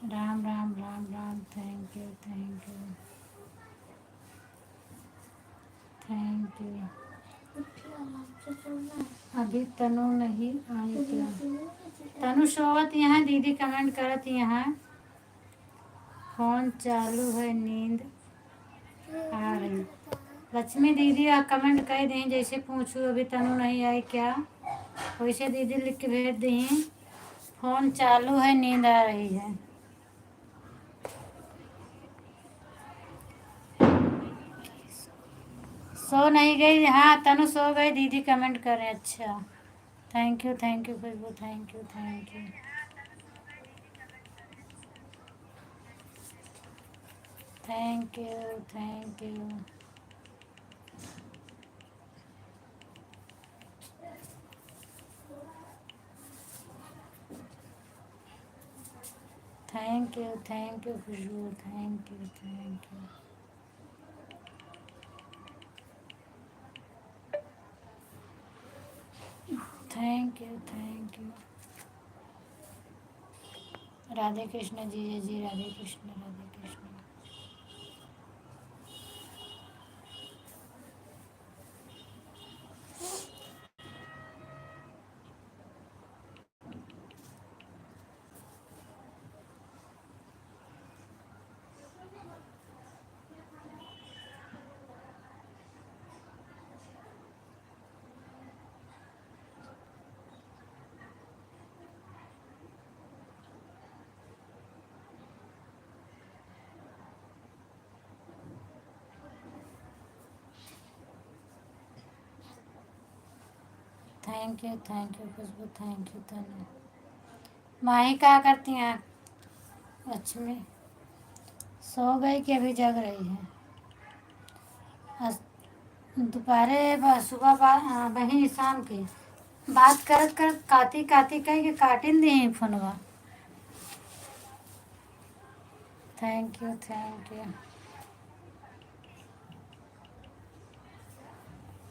S1: Ram Ram Ram Ram, thank you thank you thank you. अभी तनु नहीं आई क्या? तनु सोवत यहाँ, दीदी कमेंट करत यहाँ, फोन चालू है, नींद आ रही। लक्ष्मी दीदी आप कमेंट कर दें, जैसे पूछूँ अभी तनु नहीं आई क्या, वैसे दीदी लिख के भेज दी, फोन चालू है, नींद आ रही है। सो नहीं गई, हाँ तनु सो गई, दीदी कमेंट करें, अच्छा। Thank you Khushboo, thank you thank you thank you thank you. Thank you Khushboo, thank you thank you. Thank you. Radhe Krishna ji ji, Radhe Krishna Radhe Krishna. Thank you Khushboo, thank you Tanu. Mahi क्या करती हैं? लक्ष्मी सो गई कि अभी जग रही है? दोपहरे सुबह बही शाम के बात करत कर काती काती कह के काटिन दी फोनवा। थैंक यू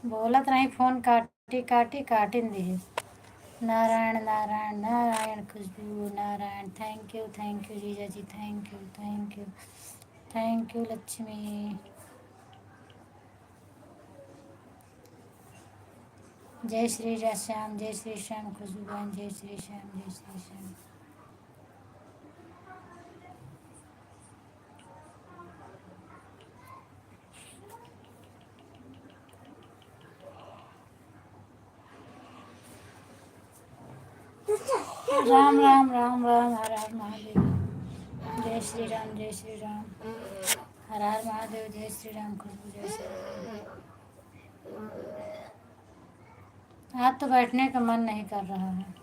S1: बोलत रही, फोन काटी काटी काटिन दी। नारायण नारायण नारायण खुशबू नारायण, थैंक यू जीजा जी, थैंक यू लक्ष्मी। जय श्री श्याम, जय श्री श्याम खुशबू बहन, जय श्री श्याम, जय श्री श्याम। राम राम राम राम, हर हर महादेव, जय श्री राम जय श्री राम, हर हर महादेव, जय श्री राम खुशबू, जय श्री राम। आज तो बैठने का मन नहीं कर रहा है,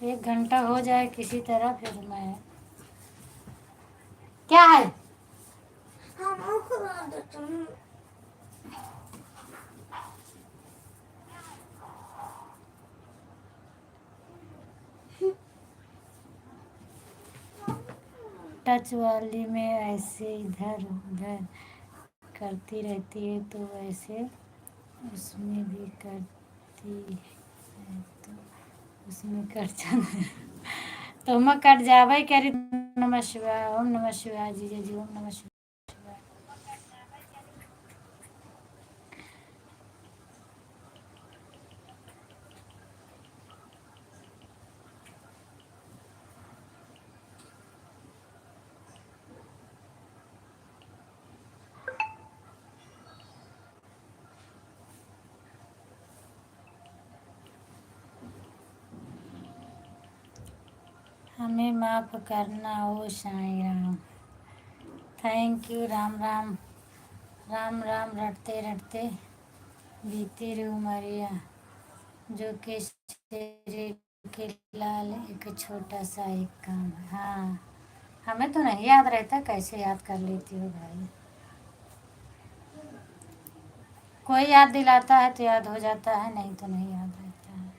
S1: 1 घंटा हो जाए किसी तरह, फिर मैं क्या है। टच वाली में ऐसे इधर उधर करती रहती है, तो वैसे उसमें भी करती है तो उसमें कट जाना तो मैं कट जावे करी। नमः शिवाय, ओम नमः शिवाय जीजा जी, ओम नमः शिवाय। हमें माफ़ करना ओ साईं राम। Thank you. राम राम राम राम रटते रटते बीती रे उमरिया, जो कि तेरे के लाल एक छोटा सा एक काम है। हाँ, हमें तो नहीं याद रहता, कैसे याद कर लेती हो भाई। कोई याद दिलाता है तो याद हो जाता है, नहीं तो नहीं याद रहता है।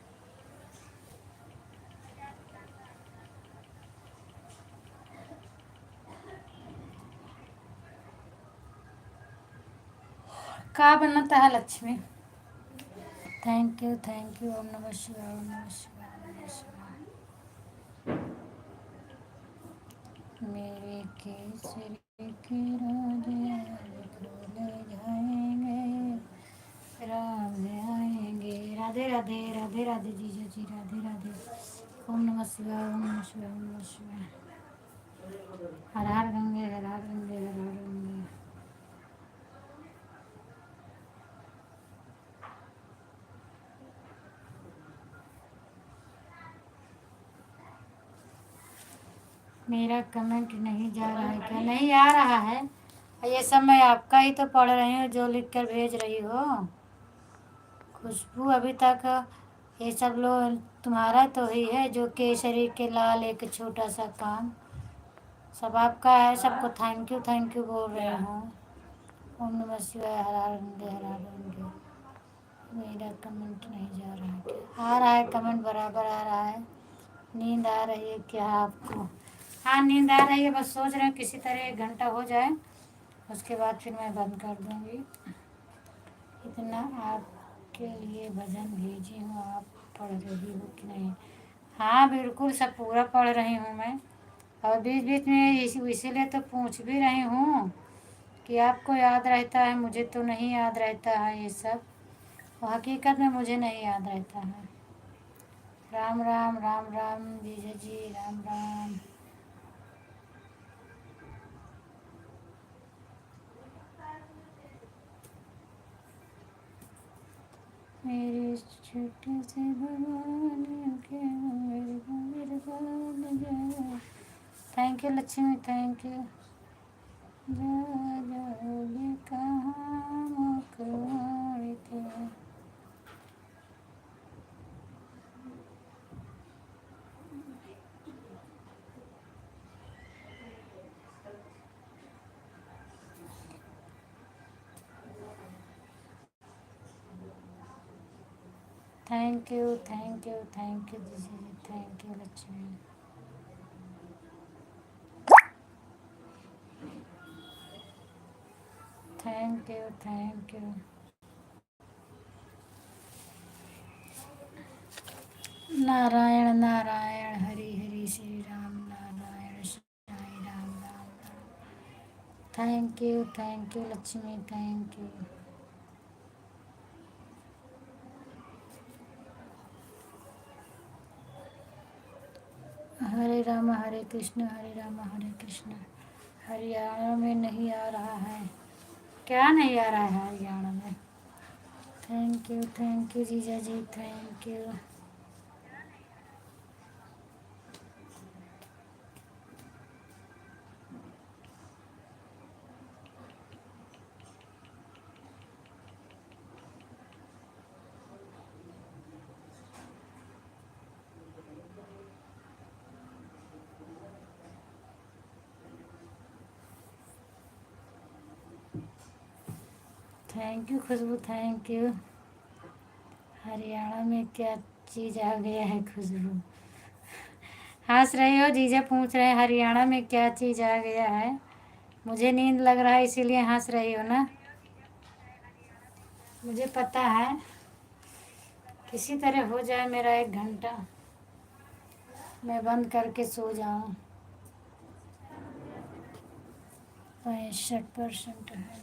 S1: का बनता है Lakshmi. Thank you thank you. ओम नमः शिवाय, ओम नमः शिवाय, ओम नमः शिवाय। मेरे केसरी के राजे आज खुल जाएंगे, राम आएंगे। राधे राधे राधे राधे जीजा जी, राधे राधे। ओम नमः शिवाय, ओम नमः शिवाय, ओम नमः शिवाय। हर हर गंगे, हर हर गंगे, हर हर गंगे। मेरा कमेंट नहीं जा रहा है क्या? नहीं आ रहा है। ये सब मैं आपका ही तो पढ़ रही हूँ, जो लिख कर भेज रही हो खुशबू। अभी तक ये सब लोग तुम्हारा तो ही है, जो केसरी के लाल एक छोटा सा काम, सब आपका है। सबको थैंक यू बोल रहे हो। ओम नमः शिवाय, हर हर गंगे, हर हर गंगे। मेरा कमेंट नहीं जा रहा है क्या? आ रहा है कमेंट, बराबर आ रहा है। नींद आ रही है क्या आपको? हाँ, नींद आ रही है, बस सोच रहे हैं किसी तरह 1 घंटा हो जाए, उसके बाद फिर मैं बंद कर दूँगी। इतना आपके लिए भजन भेजी हूँ, आप पढ़ रही हो कि नहीं? हाँ बिल्कुल, सब पूरा पढ़ रही हूँ मैं। और बीच बीच में इसीलिए तो पूछ भी रही हूँ कि आपको याद रहता है, मुझे तो नहीं याद रहता है ये सब। और हकीकत में मुझे नहीं याद रहता है। राम राम राम राम जीजा जी, राम राम। मेरे छोटे से भगवान के मेरे जाओ। Thank you Lakshmi, thank you. जाओगे कहाँ मुखवाड़ी के। Thank you thank you thank you जीजा जी, thank you Lakshmi. Thank you thank you. Narayan Narayan, Hari Hari, Shri Ram Narayan, Sai Ram, Ram Ram. Thank you Lakshmi, thank you. Hare Ram Hare Krishna. Haryana में नहीं आ रहा है क्या? नहीं आ रहा है हरियाणा में। थैंक यू जीजा जी, thank you. Thank you Khushboo, thank you. Haryana में क्या चीज़ आ गया है खुशबू? हंस रही हो? जीजा पूछ रहे हैं हरियाणा में क्या चीज़ आ गया है। मुझे नींद लग रहा है इसीलिए हंस रही हो ना? मुझे पता है, किसी तरह हो जाए मेरा 1 घंटा। मैं बंद करके सो जाऊं। 65% है।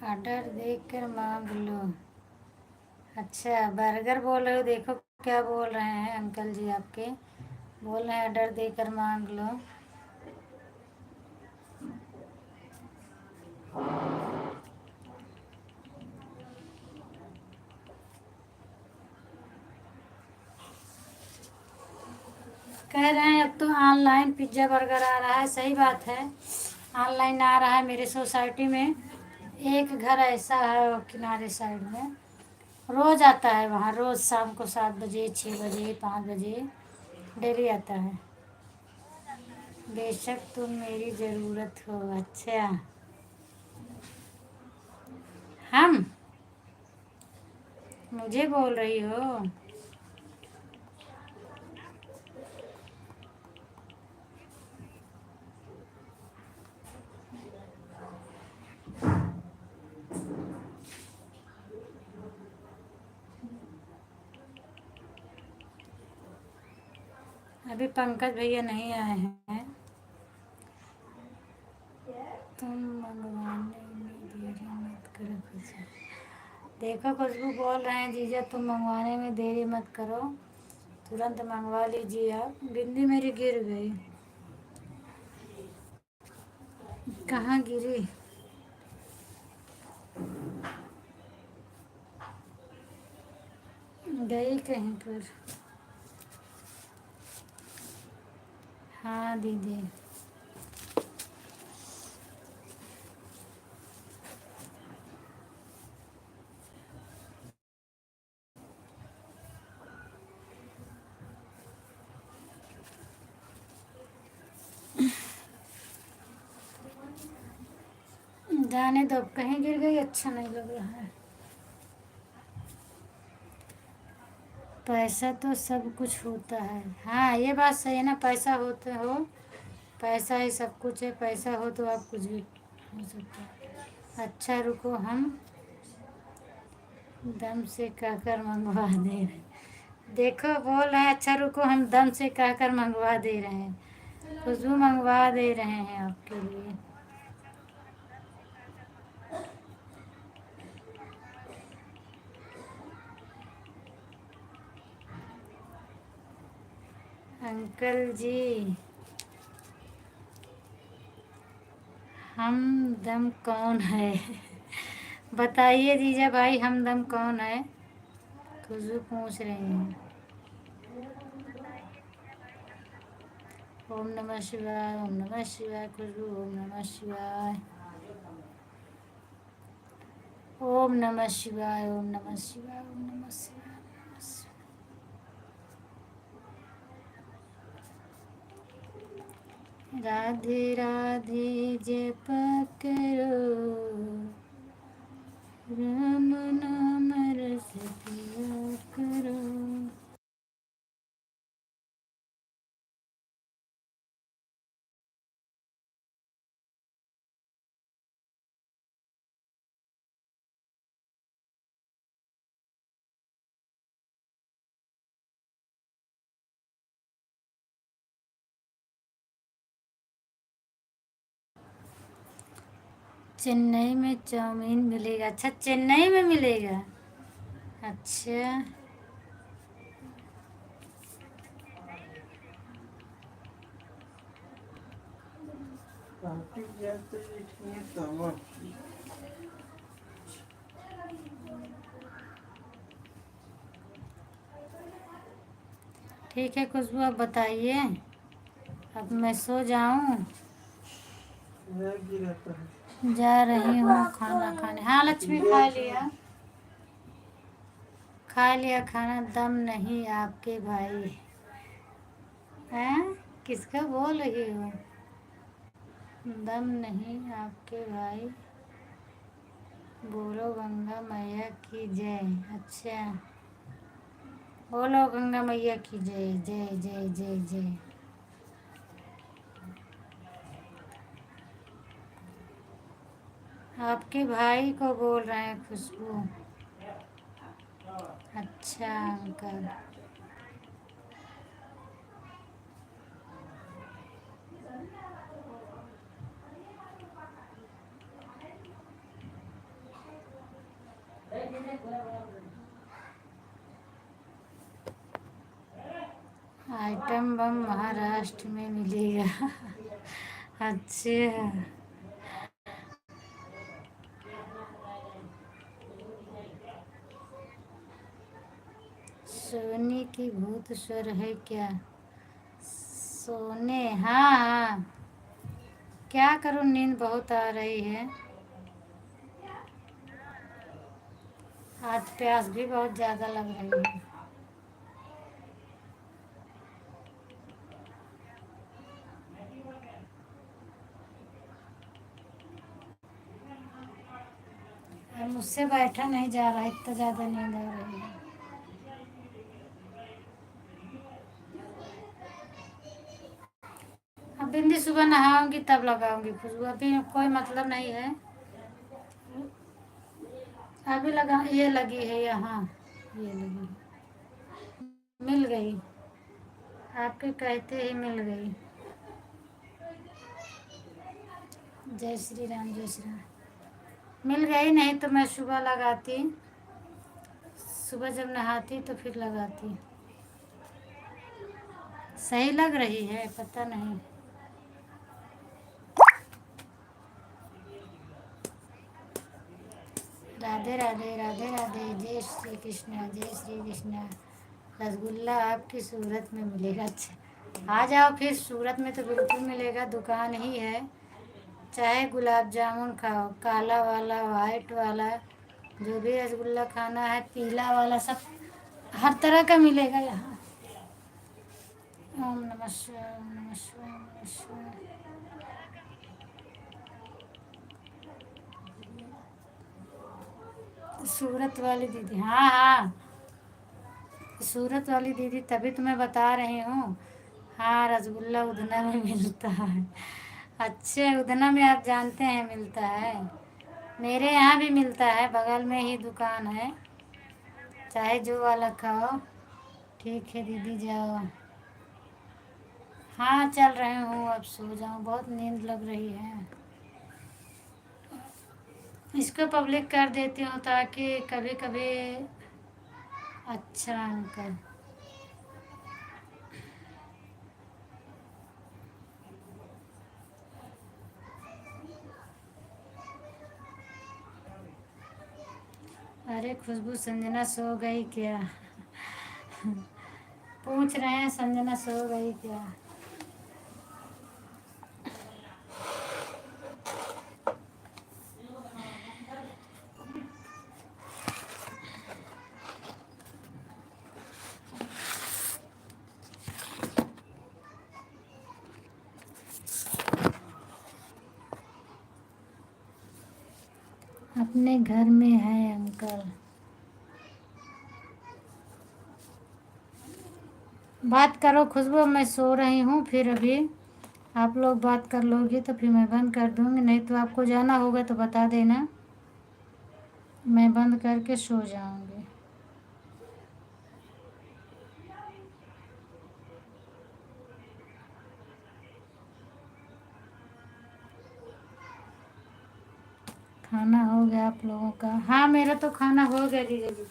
S1: ऑर्डर देकर मांग लो। अच्छा, बर्गर बोल रहे हो, देखो क्या बोल रहे हैं अंकल जी आपके। बोल रहे हैं ऑर्डर देकर मांग लो। कह रहे हैं अब तो ऑनलाइन पिज्ज़ा बर्गर आ रहा है। सही बात है, ऑनलाइन आ रहा है। मेरे सोसाइटी में एक घर ऐसा है किनारे साइड में, रोज़ आता है वहाँ। रोज़ शाम को 7 बजे, 6 बजे, 5 बजे डेली आता है। बेशक तुम मेरी ज़रूरत हो। अच्छा, हम मुझे बोल रही हो? अभी पंकज भैया नहीं आए हैं। तुम मंगवाने में देरी मत करो खुशबू। देखो खुशबू बोल रहे हैं जीजा तुम मंगवाने में देरी मत करो, तुरंत मंगवा लीजिए आप। बिंदी मेरी गिर गई। कहाँ गिरी? गई कहीं पर। हाँ दीदी। जाने दो, कहीं गिर गई, अच्छा नहीं लग रहा है। पैसा तो सब कुछ होता है। हाँ ये बात सही है ना, पैसा होते हो, पैसा ही सब कुछ है। पैसा हो तो आप कुछ भी हो सकता है। अच्छा रुको, हम दम से कहकर मंगवा दे रहे हैं। देखो बोल रहे हैं अच्छा रुको हम दम से कहकर मंगवा दे रहे हैं। खुशबू मंगवा दे रहे हैं आपके लिए। अंकल जी हमदम कौन है? बताइए जीजा भाई, हमदम कौन है? खुशबू पूछ रही हैं। ओम नमः शिवाय, ओम नमः शिवाय। खुशबू ओम नमः शिवाय, ओम नमः शिवाय, ओम नमः शिवाय, ओम नमः शिवाय। राधे राधे जप करो, राम नाम रस पिया करो। चेन्नई में चाउमीन मिलेगा? अच्छा चेन्नई में मिलेगा। अच्छा
S3: काफी जाते इसमें तब
S1: ठीक है खुशबू, आप बताइए, अब मैं सो जाऊं?
S3: गिरा था।
S1: जा रही हूँ खाना खाने। हाँ लक्ष्मी खा लिया, खा लिया खाना। दम नहीं आपके भाई हैं? किसका बोल रही हो? दम नहीं आपके भाई, बोलो गंगा मैया की जय। अच्छा बोलो गंगा मैया की जय, जय जय जय जय। आपके भाई को बोल रहे हैं खुशबू। अच्छा अंकल। आइटम बम महाराष्ट्र में मिलेगा। अच्छा। सोने की भूत स्वर है क्या? सोने, हाँ हाँ। क्या करूँ, नींद बहुत आ रही है। आज प्यास भी बहुत ज़्यादा लग रही है। अब मुझसे बैठा नहीं जा रहा, इतना ज़्यादा नींद आ रही है। अब बिंदी सुबह नहाऊंगी तब लगाऊंगी खुशबू, अभी कोई मतलब नहीं है। अभी लगा, ये लगी है यहाँ, ये लगी है। मिल गई, आपके कहते ही मिल गई। जय श्री राम, जय श्री राम। मिल गई, नहीं तो मैं सुबह लगाती, सुबह जब नहाती तो फिर लगाती। सही लग रही है, पता नहीं। राधे राधे, राधे राधे, जय श्री कृष्णा, जय श्री कृष्णा। रसगुल्ला आपकी सूरत में मिलेगा। अच्छा, आ जाओ फिर, सूरत में तो बिल्कुल मिलेगा, दुकान ही है। चाहे गुलाब जामुन खाओ, काला वाला, वाइट वाला, जो भी रसगुल्ला खाना है, पीला वाला, सब हर तरह का मिलेगा यहाँ। ओम नमः शिवाय, ओम नमः शिवाय, ओम नमः शिवाय। सूरत वाली दीदी, हाँ हाँ, सूरत वाली दीदी, तभी तो मैं बता रही हूँ। हाँ, रसगुल्ला उधना में मिलता है। अच्छे, उधना में आप जानते हैं मिलता है। मेरे यहाँ भी मिलता है, बगल में ही दुकान है। चाहे जो वाला खाओ। ठीक है दीदी, जाओ। हाँ, चल रही हूँ, अब सो जाऊँ, बहुत नींद लग रही है। इसको पब्लिक कर देती हूँ ताकि कभी कभी। अच्छा अंकल। अरे खुशबू, संजना सो गई क्या? पूछ रहे हैं संजना सो गई क्या। अपने घर में है अंकल। बात करो खुशबू, मैं सो रही हूँ, फिर अभी आप लोग बात कर लोगे तो फिर मैं बंद कर दूँगी, नहीं तो आपको जाना होगा तो बता देना, मैं बंद करके सो जाऊँगी। खाना हो गया आप लोगों का? हाँ, मेरा तो खाना हो गया दीदी जी।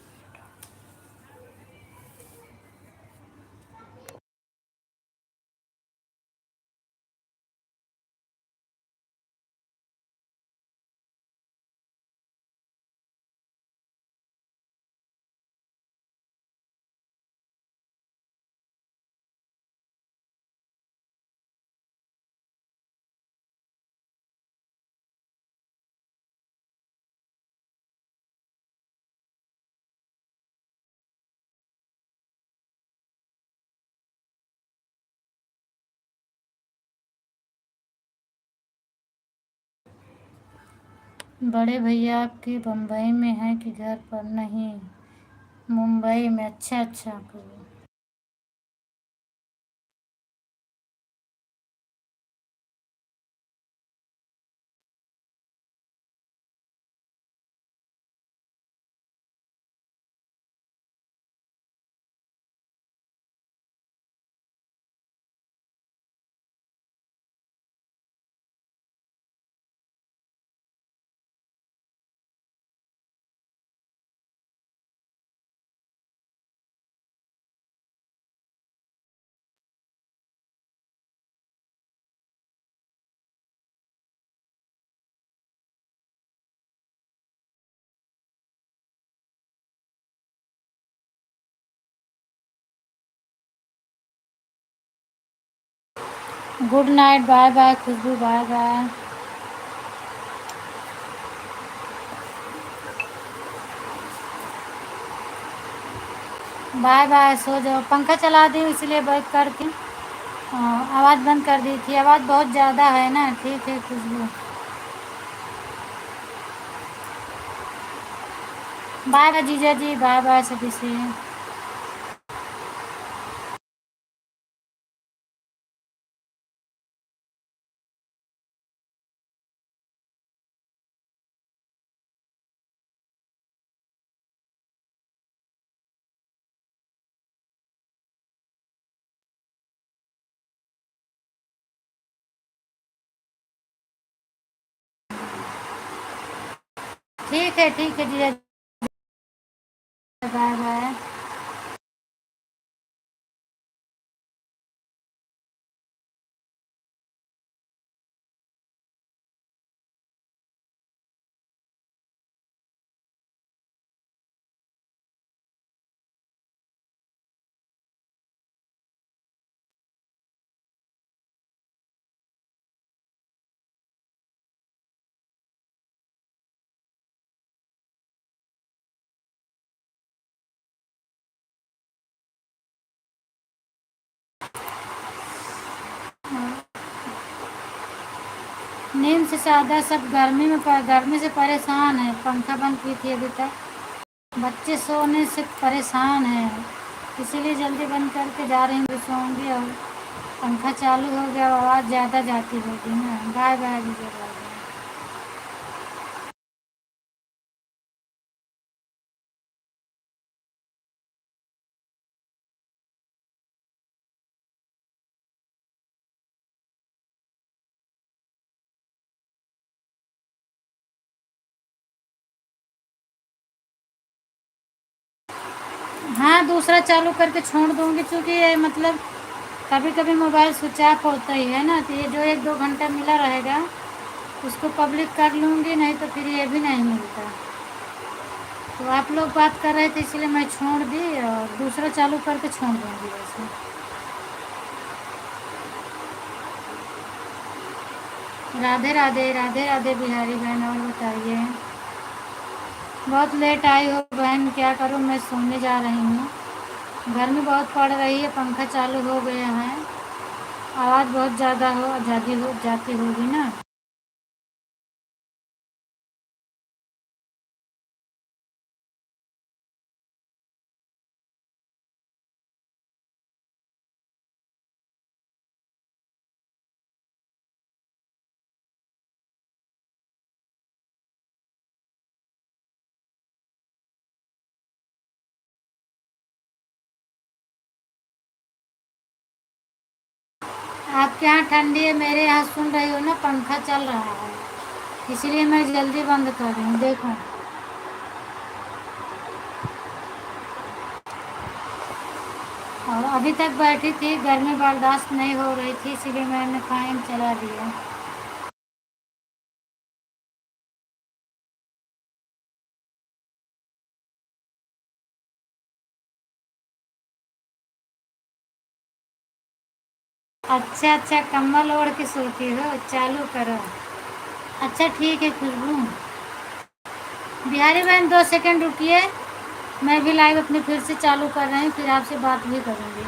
S1: बड़े भैया आपके बम्बई में हैं कि घर पर? नहीं, मुंबई में। अच्छा अच्छा करो। गुड नाइट, बाय बाय खुशबू, बाय बाय। बाय बाय, सो जाओ। पंखा चला दी इसलिए बैठ करके आवाज़ बंद कर दी थी। आवाज़ बहुत ज़्यादा है ना। ठीक है खुशबू, बाय बाय जीजा जी, बाय बाय सभी से। ठीक है जीजा जी, बाय बाय। नींद से ज़्यादा सब गर्मी से परेशान है। पंखा बंद की थी अभी तक। बच्चे सोने से परेशान हैं, इसीलिए जल्दी बंद करके जा रही हूँ, सोऊंगी। और पंखा चालू हो गया, आवाज़ ज़्यादा जाती होगी ना। बाय बाय दीजिए, बाय बाय। हाँ, दूसरा चालू करके छोड़ दूँगी, क्योंकि ये मतलब कभी कभी मोबाइल स्विच ऑफ होता ही है ना। तो ये जो 1-2 घंटा मिला रहेगा उसको पब्लिक कर लूँगी, नहीं तो फिर ये भी नहीं मिलता। तो आप लोग बात कर रहे थे इसलिए मैं छोड़ दी, और दूसरा चालू करके छोड़ दूँगी वैसे। राधे राधे, राधे राधे बिहारी बहन। और बताइए, बहुत लेट आई हो बहन, क्या करूँ, मैं सोने जा रही हूँ। गर्मी बहुत पड़ रही है, पंखा चालू हो गया है, आवाज़ बहुत ज़्यादा हो जाती होगी ना। आपके यहाँ ठंडी है, मेरे यहाँ सुन रही हो ना, पंखा चल रहा है, इसलिए मैं जल्दी बंद कर रही हूँ। देखो, और अभी तक बैठी थी, गर्मी बर्दाश्त नहीं हो रही थी, इसीलिए मैंने फैन चला दिया। अच्छा अच्छा, कम्बल ओढ़ के सोती हो, चालू करो। अच्छा ठीक है खुशबू। बिहारी बहन 2 सेकंड रुकिए, मैं भी लाइव अपनी फिर से चालू कर रही हूँ, फिर आपसे बात भी करूँगी।